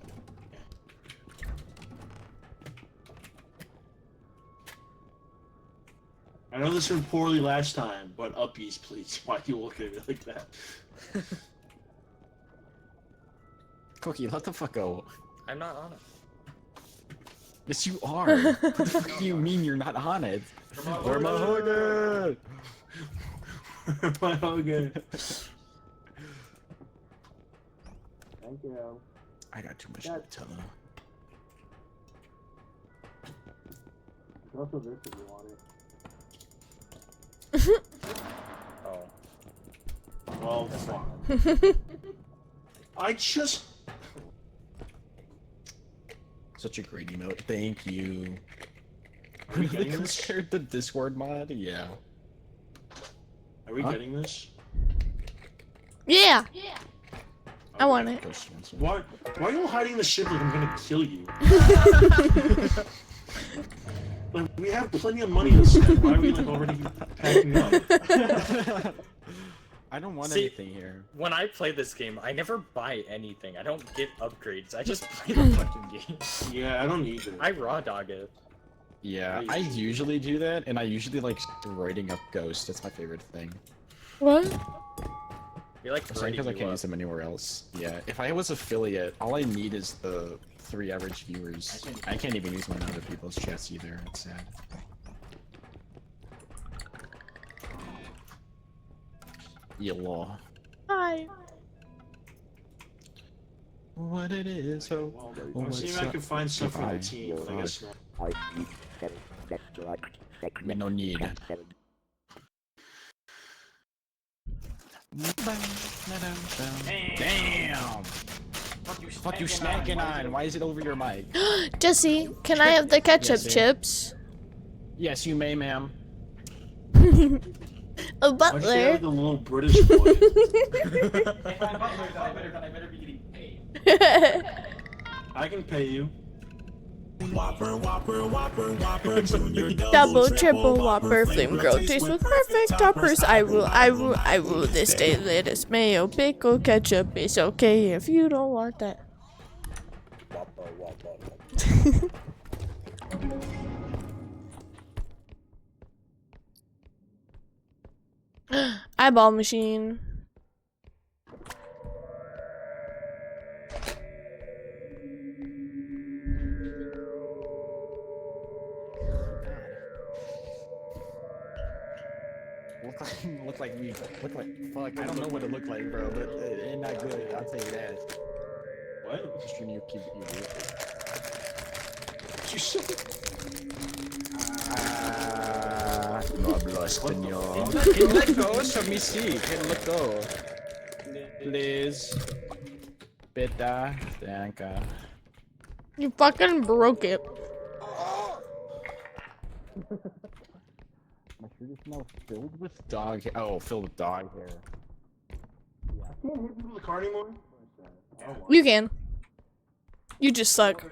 I know this went poorly last time, but uppies, please. Why are you looking at me like that? Cookie, let the fuck go. I'm not on it. Yes, you are. What the fuck do you mean you're not on it? Where my hogan? Where my hogan? Thank you. I got too much Nutella. Also this if you want it. Oh. Well, fuck. I just... Such a great emote. Thank you. Are we They getting this? compared the Discord mod? Yeah. Are we getting this? Yeah. I want it. Why are you hiding the ship like I'm gonna kill you? Like, we have plenty of money to spend. Why are we like already packing up? I don't want See, anything here. When I play this game, I never buy anything. I don't get upgrades. I just play the fucking game. Yeah, I don't either. I raw dog it. Yeah, I usually do that, and I usually like writing up ghosts. That's my favorite thing. What? You like Because I can't use them anywhere else. Yeah, if I was affiliate, all I need is the 3 average viewers. I can't even use mine on other people's chats either. It's sad. Yellow. Hi. What it is? Oh, I'll see if I can find stuff for the team. I guess not. We no need. Damn! What you snacking on? Why is it over your mic? Jesse, can I have the ketchup Yes, chips? Yes, you may, ma'am. A Why'd you say butler. like a little British boy? If I'm butler, though, I better be getting paid. I can pay you. Double, triple, whopper, flame grilled taste with perfect toppers. I will this day lettuce, mayo, pickle, ketchup. It's okay if you don't want that. Eyeball machine. Look like fuck. I don't know what it looked like, bro, but it ain't not good. I'll tell you that. What? Just stream you keep you. No hablo español. Can let go? Show me see. Can let go. Please. Beta. Thank you. You fucking broke it. My shirt smells filled with dog hair. Oh, filled with dog hair. I can't hit people with the car anymore. You can. You just suck. Do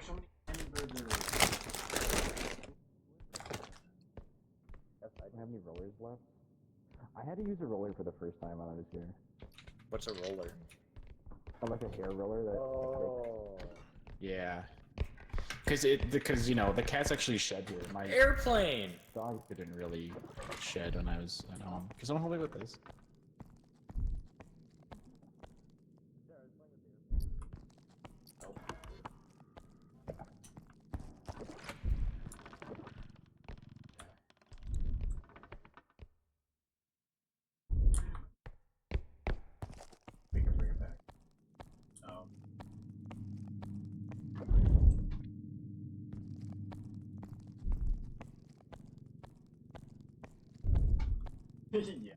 I have any rollers left? I had to use a roller for the first time when I was here. What's a roller? Like a hair roller that. Oh. Yeah. Because you know the cats actually shed here. My Airplane. dog didn't really shed when I was at home. Because I'm holding with this. We can bring it back. Yeah.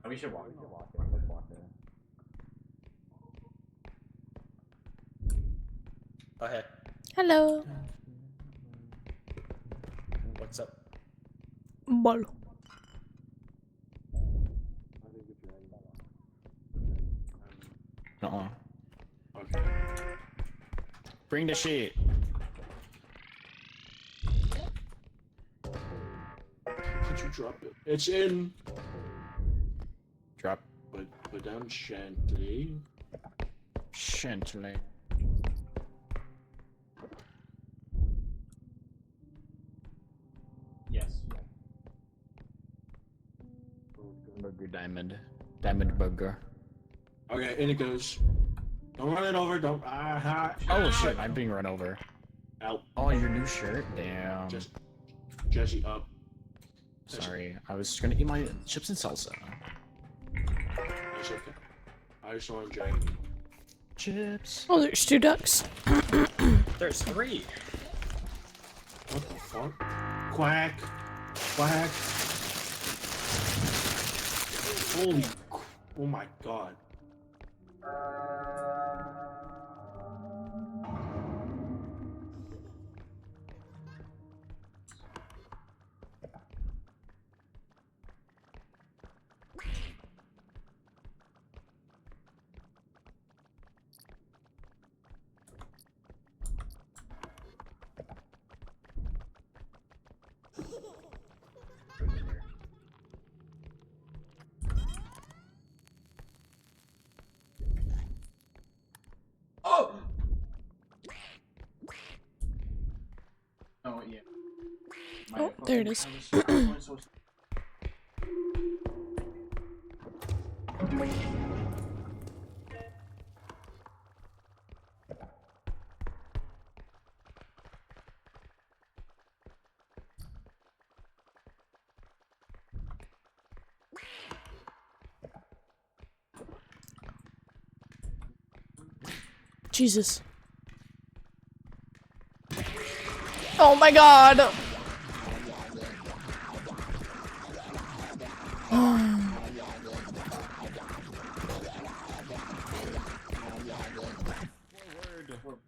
Oh, we should walk. Let's walk there. Go ahead. Hello. What's up? Bolo. Uh-uh. Okay. Bring the sheet. drop it. It's in. Drop. Put down gently. Gently. Yes. Burger diamond. Diamond burger. Okay, in it goes. Don't run it over. Don't. Oh shit! I'm being run over. Out. Oh, your new shirt. Damn. Jesse up. Sorry, I was gonna eat my chips and salsa. It's okay. I just want to enjoy it. Chips. Oh, there's 2 ducks. There's 3. What the fuck? Quack. Quack. Holy. Oh my god. Oh! Oh, yeah. Oh, there it is. Jesus. Oh my god.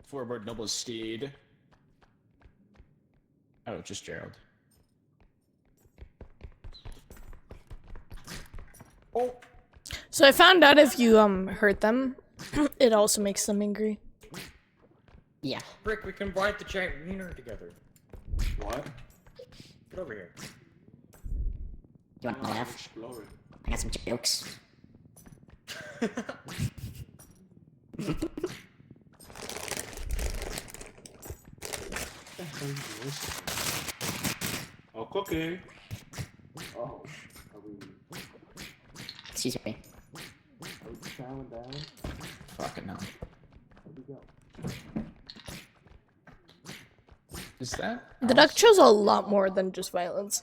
Forward noble steed. Oh, just Gerald. Oh. So I found out if you hurt them, it also makes them angry. Yeah. Rick, we can ride the giant wiener together. What? Get over here. You want to laugh? I got some jokes. Oh, cookie. Oh, are we? Excuse me. Are we chowing down? Fucking hell. Where'd we go? Is that? The duck chose a lot more than just violence.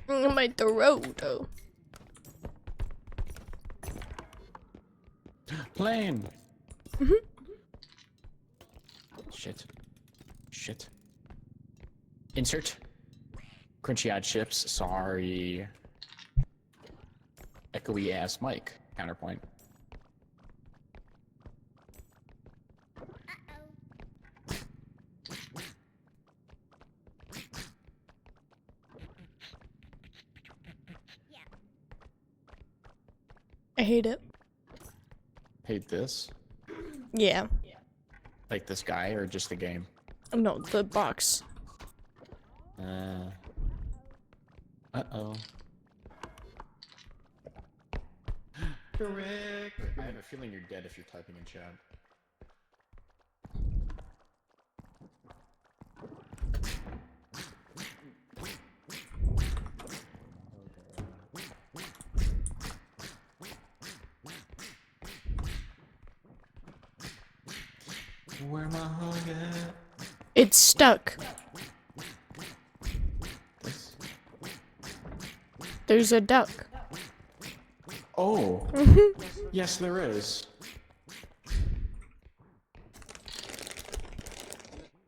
My throat. Oh. Plane. Shit. Shit. Insert. Crunchy odd chips. Sorry. Echoey ass mic. Counterpoint. I hate it. Hate this. Yeah. Like this guy or just the game? No, the box. Uh-oh. Correct. I have a feeling you're dead if you're typing in chat. Where my hug at? It's stuck. There's a duck. Oh. Yes, there is.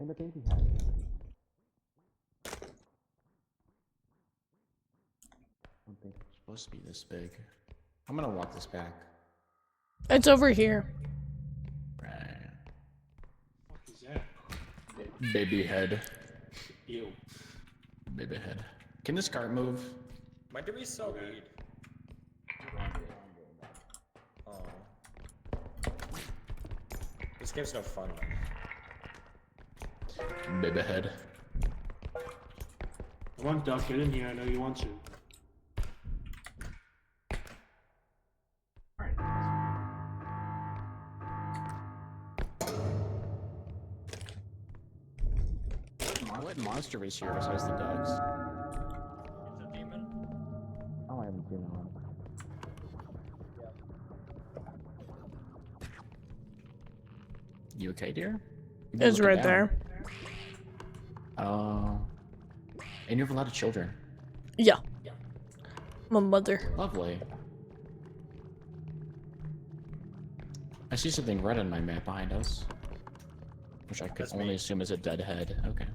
And the painting hat. I don't think it's supposed to be this big. I'm gonna walk this back. It's over here. Right. What is that? Baby head. Ew. Baby head. Can this cart move? When do we sell weed? Oh. This game's no fun. Baby head. Come on, Duck, get in here. I know you want to. What monster is here besides the dogs? It's a demon. Oh, I haven't seen that one. You okay, dear? You It's looking right down. there. Oh. And you have a lot of children. Yeah. My mother. Lovely. I see something red on my map behind us. Which I could That's only me. assume is a dead head. Okay.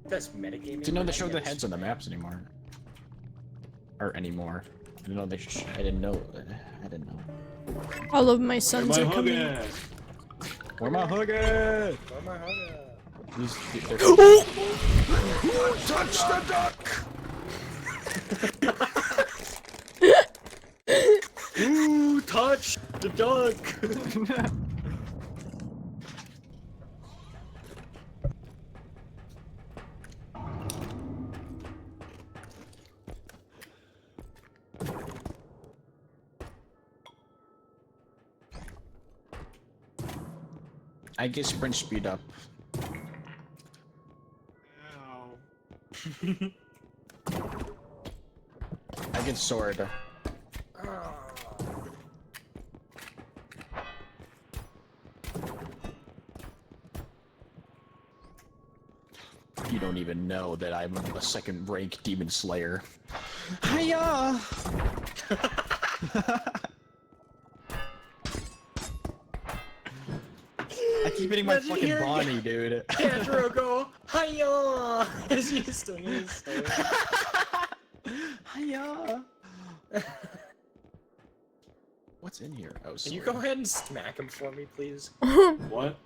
That's metagaming. Didn't know they showed the heads on the maps anymore. Or anymore. I didn't know they I didn't know. I didn't know. All of my sons are coming. Where my hugger? Oh my god. Touch the duck! Ooh, touch the duck! I get sprint speed up. I get sword. You don't even know that I'm a second rank demon slayer. Hiya! I keep hitting my Imagine fucking hearing body, dude. Andrew go, hiya! As you swing his sword. Hiya! What's in here? Oh, Can you sword. go ahead and smack him for me, please? What?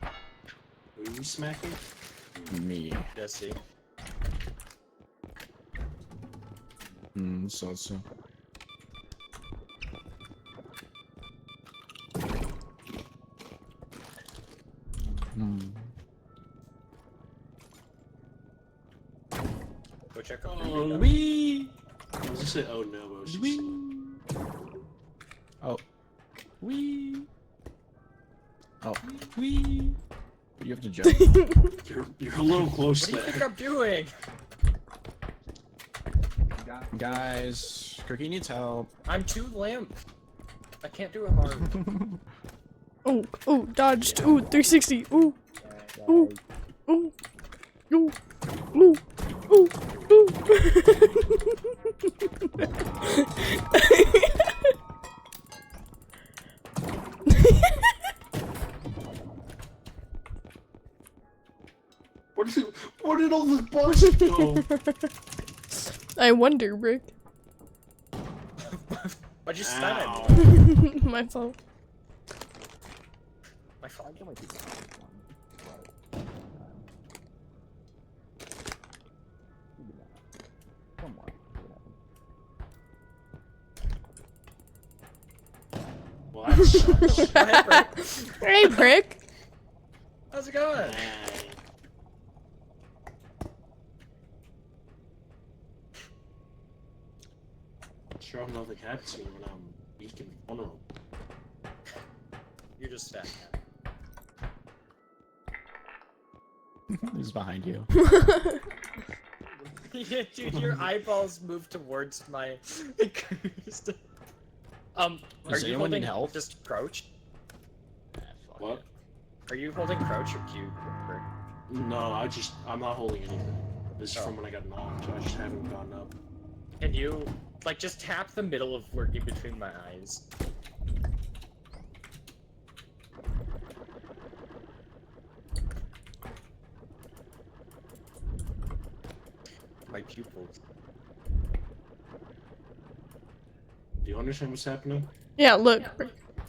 Were you smacking? Me. Jesse. So. Go check out Oh, wee! I was just saying, oh no, I was just Oh. Wee. Oh. Wee. You have to jump. You're a little close What do you there. think I'm doing? Guys, Cookie needs help. I'm too limp. I can't do it hard. Oh, oh, dodged. Ooh, 360. Ooh, ooh, ooh, ooh, ooh, ooh, ooh. Where did all the bugs go? I wonder, Rick. Why'd you stun at me? My fault. My fault. Well, that sucks. Hey, Rick. How's it going? Sure, nothing happens to me when I'm weak and vulnerable. You're just fat. He's behind you. Yeah, dude, your eyeballs move towards my. Are Does you anyone holding need help? just crouch? What? Are you holding crouch or Q? No, I'm not holding anything. This is from when I got knocked, so I just haven't gone up. Can you, like, just tap the middle of working between my eyes? My pupils. Do you understand what's happening? Yeah, look.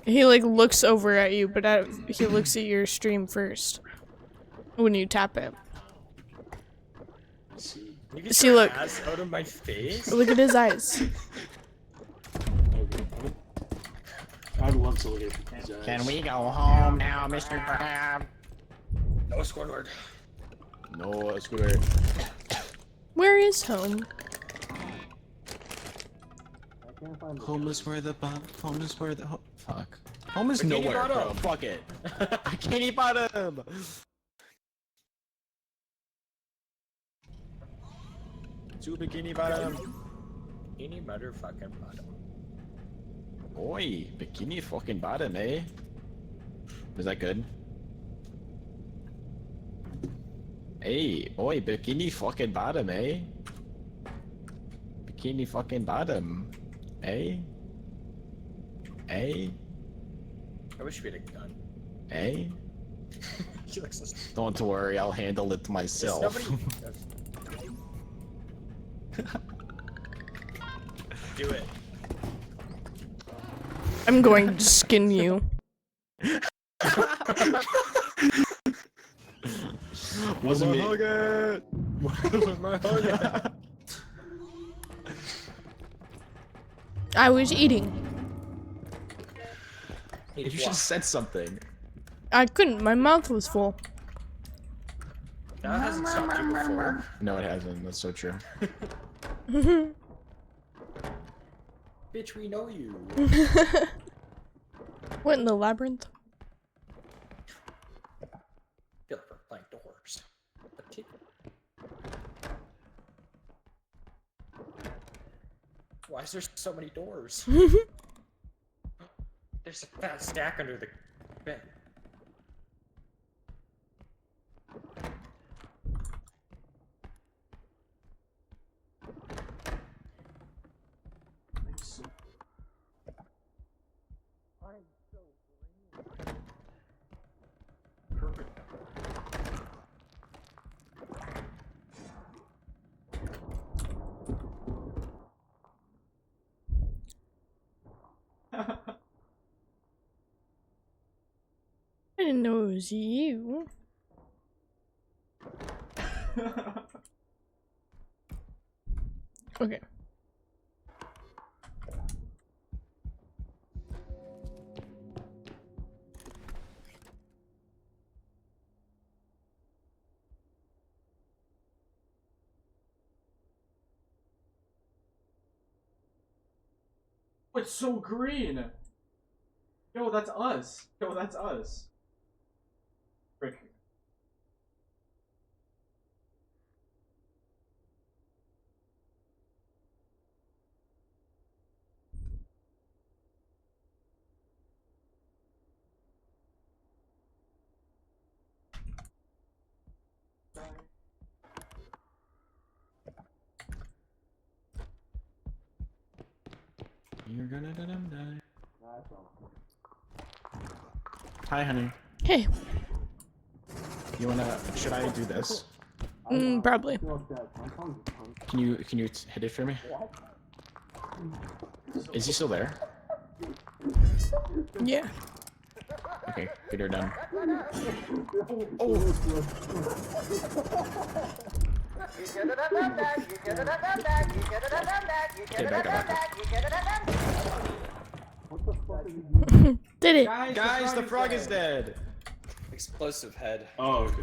He, like, looks over at you, but he looks at your stream first. When you tap it. Let's see. You get See, your look. ass out of my face? Look at his eyes. Okay. I'd love to look at these eyes. Can we go home now, Mr. Crab? No Squidward. No Squidward. Where is home? Home is where the home is where the fuck. Home is Bikini nowhere, Bottom. bro. Fuck it. Bikini Bottom. To Bikini Bottom. Bikini motherfucking bottom. Oi, Bikini fucking Bottom, eh? Was that good? Hey, oi, Bikini fucking Bottom, eh? Bikini fucking Bottom, eh? Eh? I wish we had a gun. Eh? She looks so stupid. Don't worry, I'll handle it myself. Nobody... Do it. I'm going to skin you. Wasn't me. I was eating. You should have said something. I couldn't. My mouth was full. That hasn't stopped you before. No, it hasn't. That's so true. Bitch, we know you. What in the labyrinth? Feel like we're playing doors. Why is there so many doors? There's a fat stack under the bed. I didn't know it was you. Okay. Oh, it's so green. Yo, that's us. Yo, that's us. Frick. You're gonna die. Hi, honey. Hey. You wanna? Should I do this? Probably. Can you hit it for me? Is he still there? Yeah. Okay, get her done. Did it? Guys, the frog is dead. Explosive head. Oh, okay.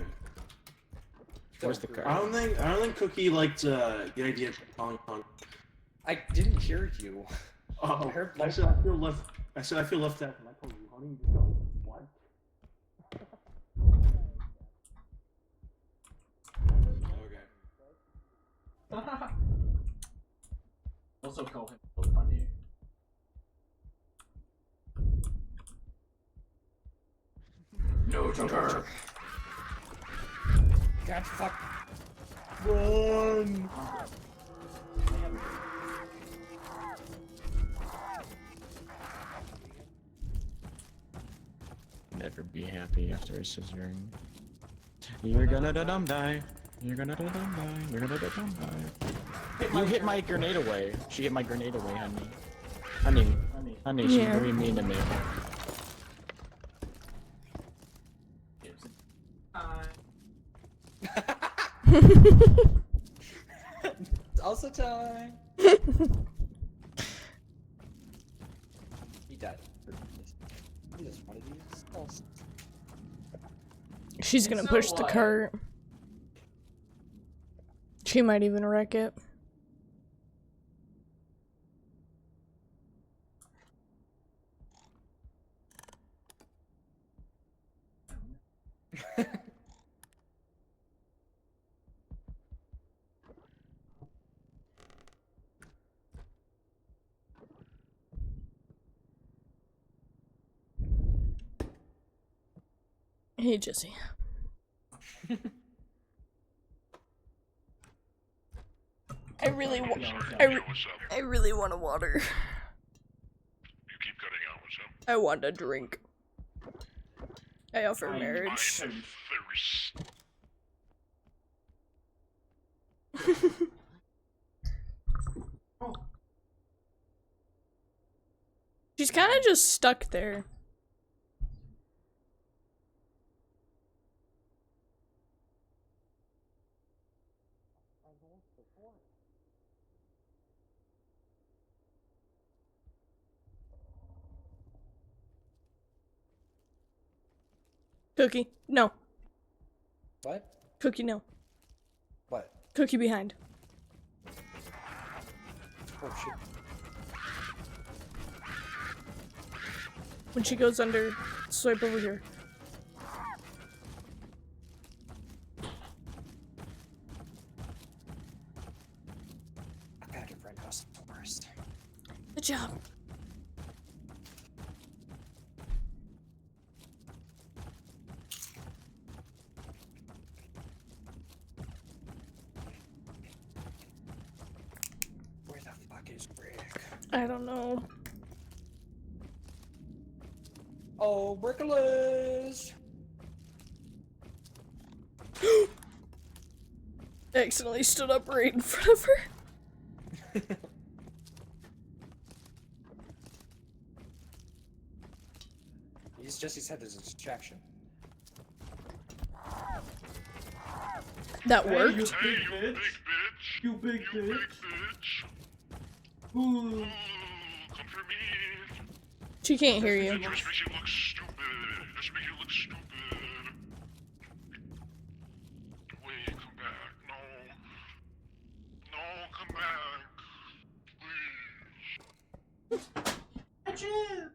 Where's the car? I don't think Cookie liked the idea of calling on. I didn't hear you. Oh, I heard I said I feel left. I said I feel left out. And I told you, honey, you just go, what? Okay. Also call him funny. No jumper. God fuck. Run. Never be happy after a scissoring. You're gonna die. You're gonna die. You're gonna die. You hit my grenade away. She hit my grenade away, honey. Honey, she's Yeah. very mean to me. It's also time. He died. He just wanted to use spells. She's gonna push the cart. She might even wreck it. Hey, Jesse. I really want a water. You keep cutting out. What's up? I want a drink. I offer marriage. I'm She's kind of just stuck there. Cookie, no. What? Cookie, no. What? Cookie behind. Oh shit. When she goes under, swipe over here. I gotta get friend house first. Good job. Where the fuck is Rick? I don't know. Oh, Brickolas! Accidentally stood up right in front of her. Jesse's head is a distraction. That worked. You big bitch. You big bitch. Ooh. Come for me. She can't hear you. Just makes you look stupid. Just makes you look stupid. Wait, come back. No. No, come back. Please. Bitches.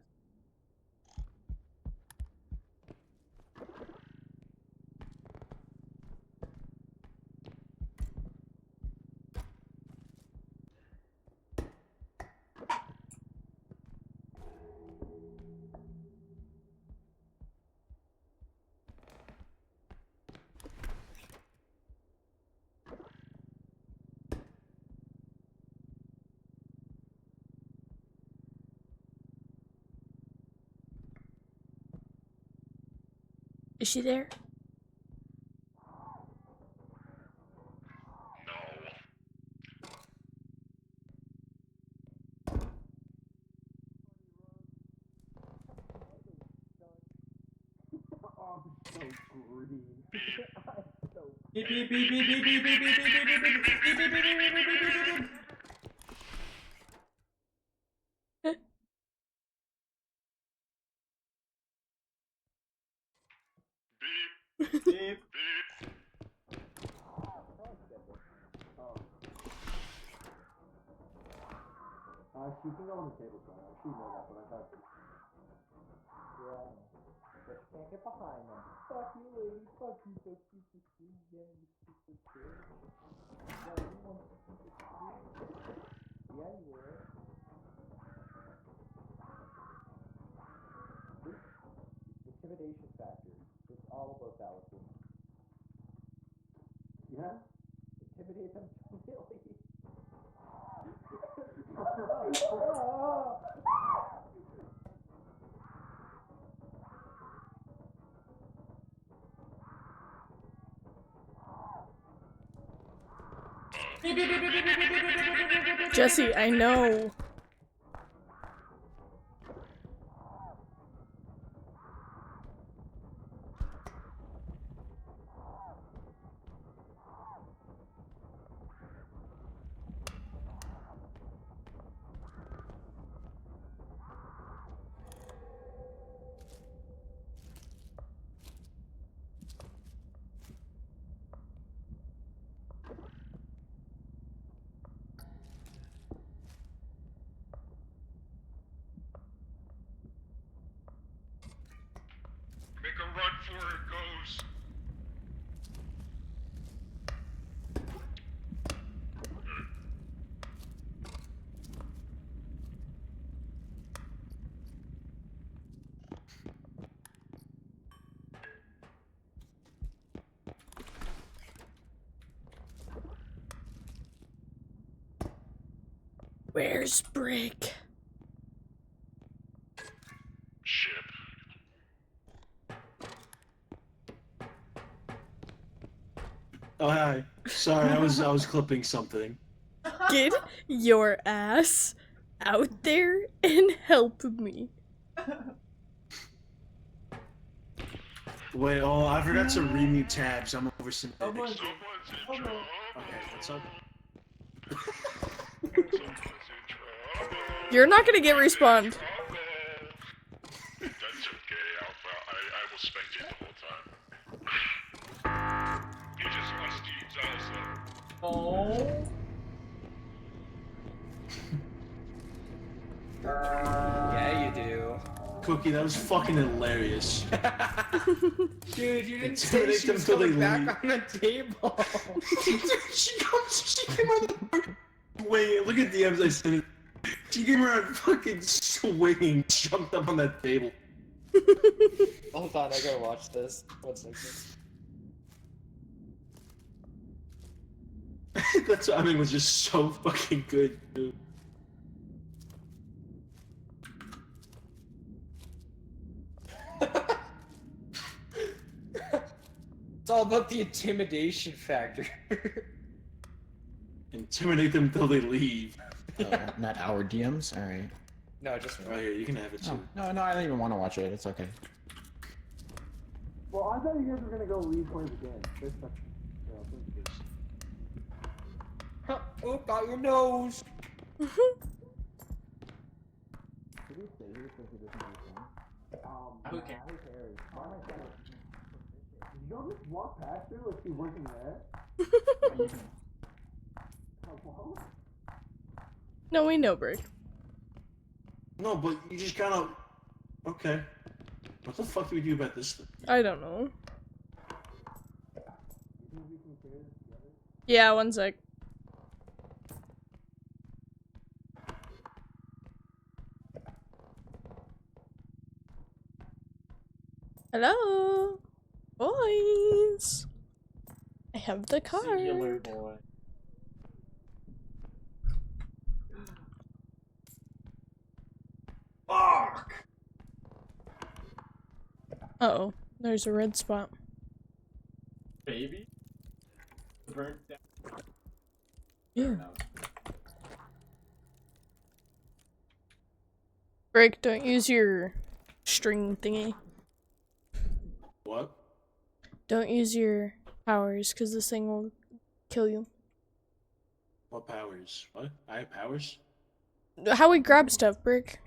Is she there? Beep beep beep beep beep beep beep beep beep beep beep beep beep beep beep beep beep. Beep. She can go on the table, so I should know that, but I thought. Yeah. But you can't get behind them. Fuck you, lady. Fuck you, fuck you, fuck you. Yeah, you stupid bitch. Yeah, you want to stupid bitch. Yeah, you will. Intimidation factor. It's all about that with women. Yeah? Intimidate them completely. Jesse, I know. run for it goes. Where's Brick? Ship. Oh hi. Sorry, I was clipping something. Get your ass out there and help me. Wait, oh, I forgot to remute tabs. I'm over some. Someone's Okay, in trouble. what's up? Someone's in trouble. You're not gonna get respawned. That's okay, Alpha. I will spectate the whole time. He just wants to eat salsa. Oh. Yeah, you do. Cookie, that was fucking hilarious. Dude, you didn't Intimidate say she them was till they going back leave. on the table. she came out of the door. Wait, look at the DMs I sent it. She came around fucking swinging, jumped up on that table. Hold on, I gotta watch this. 1 second. That timing was just so fucking good, dude. It's all about the intimidation factor. Intimidate them till they leave. Not our DMs? Alright. No, just Right here, you can have it too. No, I don't even want to watch it. It's okay. Well, I thought you guys were gonna go replay the game. Oh, got your nose. Who cares? You don't just walk past her like she wasn't there? Hello? No, we know Brick. No, but you just kind of. Okay. What the fuck do we do about this thing? I don't know. Yeah, 1 sec. Hello, boys. I have the Singular card. boy. Fuck! Uh-oh, there's a red spot. Baby? Burnt down. Yeah. No. Brick, don't use your string thingy. What? Don't use your powers, because this thing will kill you. What powers? What? I have powers? How we grab stuff, Brick?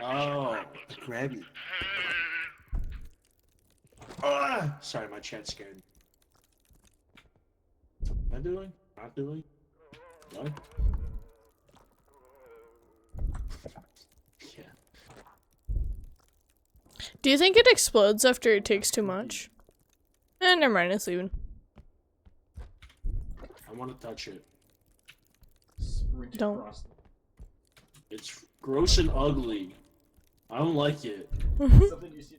Oh, grab you. Ah! Sorry, my chat scared me. Am I doing? Not doing? What? Yeah. Do you think it explodes after it takes too much? Never mind, it's leaving. I want to touch it. Sprint Don't. across the- It's gross and ugly. I don't like it. Something you see.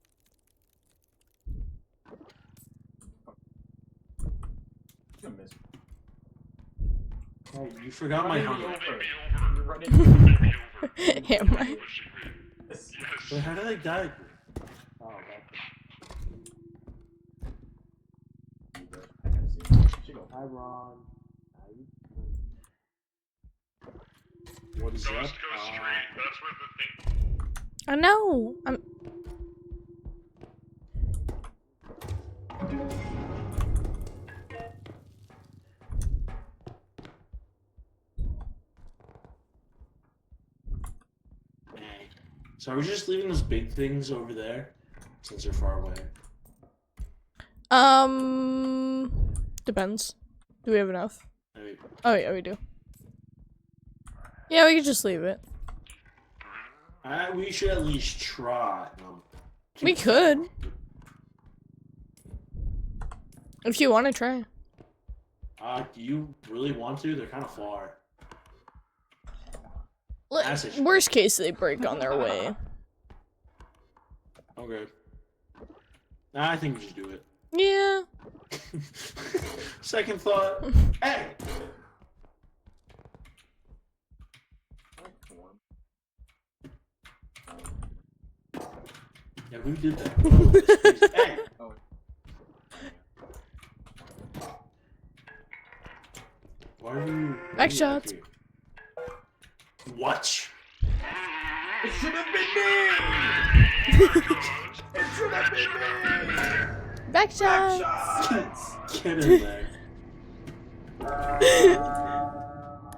I miss. Oh, you forgot my Running me helmet. over. You're running me over. Am I? Yes. Wait, how did I die? Oh, okay. I gotta see. She go. Hi, Ron. What is Go that? straight. That's where the thing. I know. So are we just leaving those big things over there? Since they're far away. Depends. Do we have enough? Wait, Oh yeah, we do. Yeah, we could just leave it. we should at least try. No. We could. If you want to try. Do you really want to? They're kind of far. Worst case, they break on their way. Okay. I think we should do it. Yeah. Second thought. Hey! Yeah, who did that? Hey! Why are you... Back shots. What? It should have been me! It should have been me! Back shots. Get in there.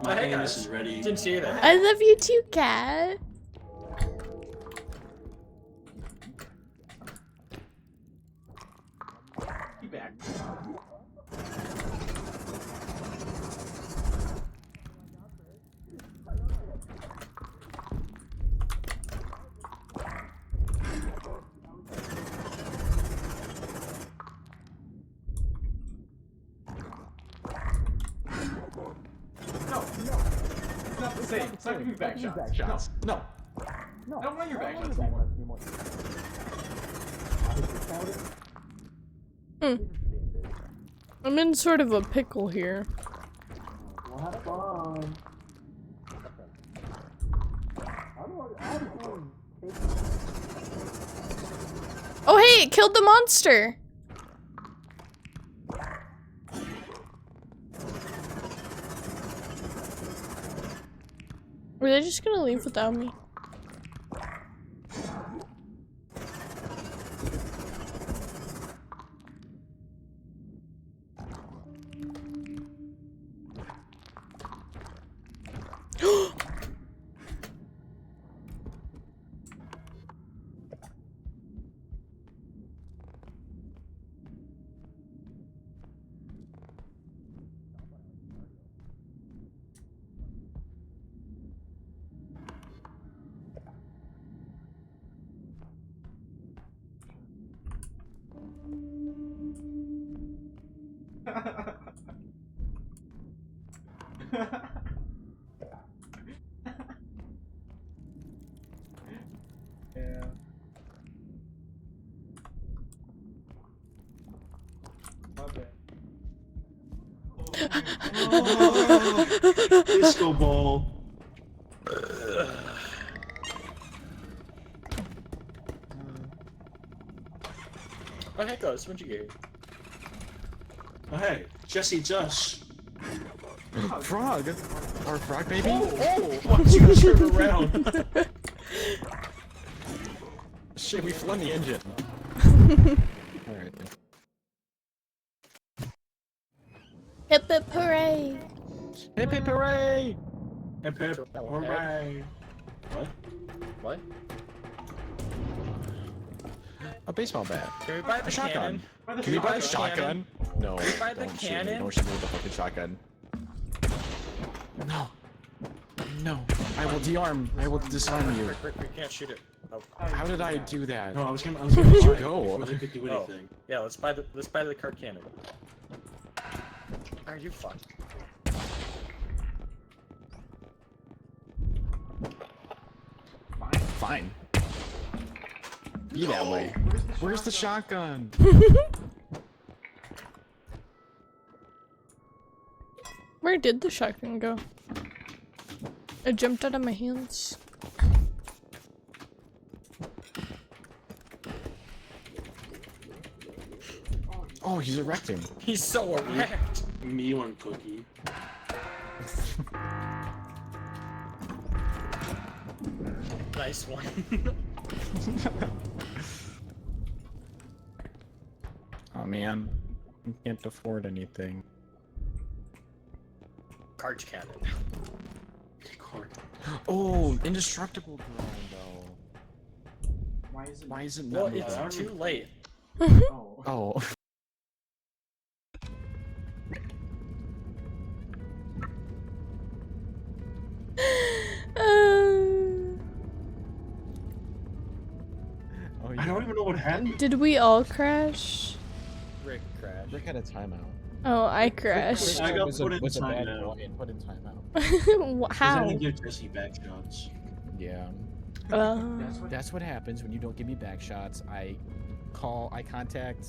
My Hey anus guys, is ready. didn't see that. I love you too, cat. Get back. No. It's not the same. It's not gonna be back shots. No. I don't want your back shots anymore. I'm in sort of a pickle here. We'll have fun. Oh hey, it killed the monster! Were they just gonna leave without me? Yeah. Disco ball. Oh hey guys, what'd you get? Oh, hey, Jesse Just. Frog! Our frog baby? Why'd you turn around? Shit, we flung the engine. Alright. Hip hip hooray! Hip hip hooray! Hip hip hooray. What? What? A baseball bat. Can we buy A the shotgun. cannon? Can we buy a shotgun? shotgun? No. Can we buy the Don't shoot me. cannon? Don't shoot me with the fucking shotgun. No. No. I will de-arm. I will disarm you. We can't shoot it. Oh. How did I do that? No, I was gonna Where did you buy it go? before they could do Oh. anything. Yeah, let's buy the cart cannon. Are you fun? Fine. Be that way. Where's the shotgun? Where did the shotgun go? It jumped out of my hands. Oh, he's erecting. He's so erect. Me one cookie. Nice one. Oh man, I can't afford anything. Cart cannon. Oh, indestructible drone though. Why is it Well, not? it's too late. Oh. Oh. I don't even know know what happened. Did we all crash? Rick crashed. Rick had a timeout. Oh, I crashed. I got was put in was a bad timeout. boy and put in timeout. Because I How? didn't give Jesse back shots. Yeah. Uh, That's what happens when you don't give me back shots. I contact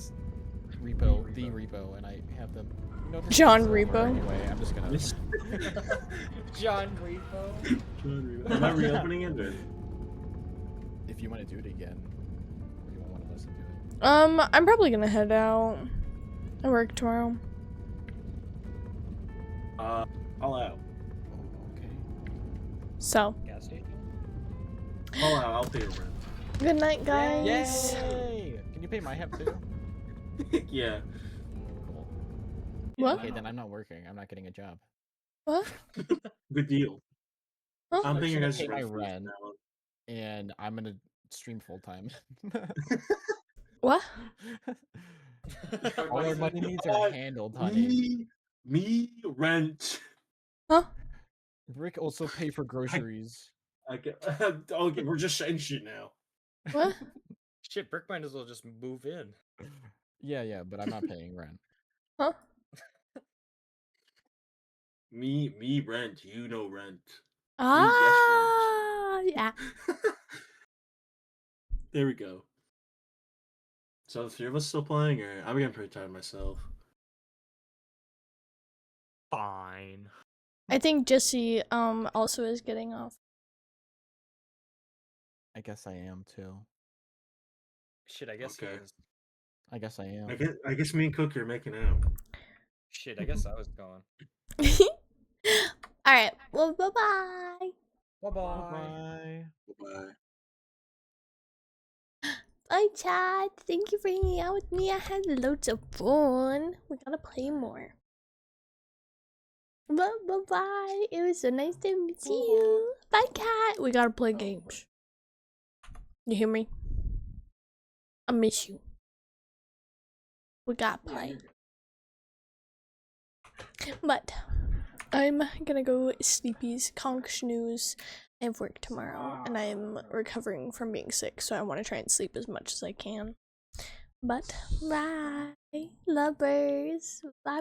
Repo, the Repo, and I have them. You know, this John is over Repo. Anyway, I'm just gonna. John Repo. Am I reopening it? Or? If you want to do it again, or you want one of us to do it. I'm probably gonna head out. I work tomorrow. All out. Oh, okay. So, Gas station. All out. I'll pay your rent. good night, guys. Yay! Can you pay my half too? Yeah. Cool. What? Okay, then I'm not working. I'm not getting a job. What? Good deal. Huh? I'm thinking gonna I should pay my rent rent. now. And I'm gonna stream full time. What? All our money needs are handled, honey. Me, rent. Huh? Rick also pay for groceries. Okay, we're just saying shit now. What? Shit, Brick might as well just move in. Yeah, but I'm not paying rent. Huh? Me rent. You know rent. Ah, yeah. There we go. So the three of us still playing, or I'm getting pretty tired myself. Fine. I think Jesse also is getting off. I guess I am too. Shit, I guess he Okay. is. I guess I am. I guess me and Cookie are making out. Shit, I guess I was gone. Alright, well, bye-bye. Bye-bye. Bye. Bye, chat. Thank you for hanging out with me. I had loads of fun. We gotta play more. Bye-bye. It was so nice to see you. Bye, cat. We gotta play games. You hear me? I miss you. We gotta play. But I'm gonna go sleepies, conk snooze. I have work tomorrow and I'm recovering from being sick, so I want to try and sleep as much as I can. But bye, lovers. Bye.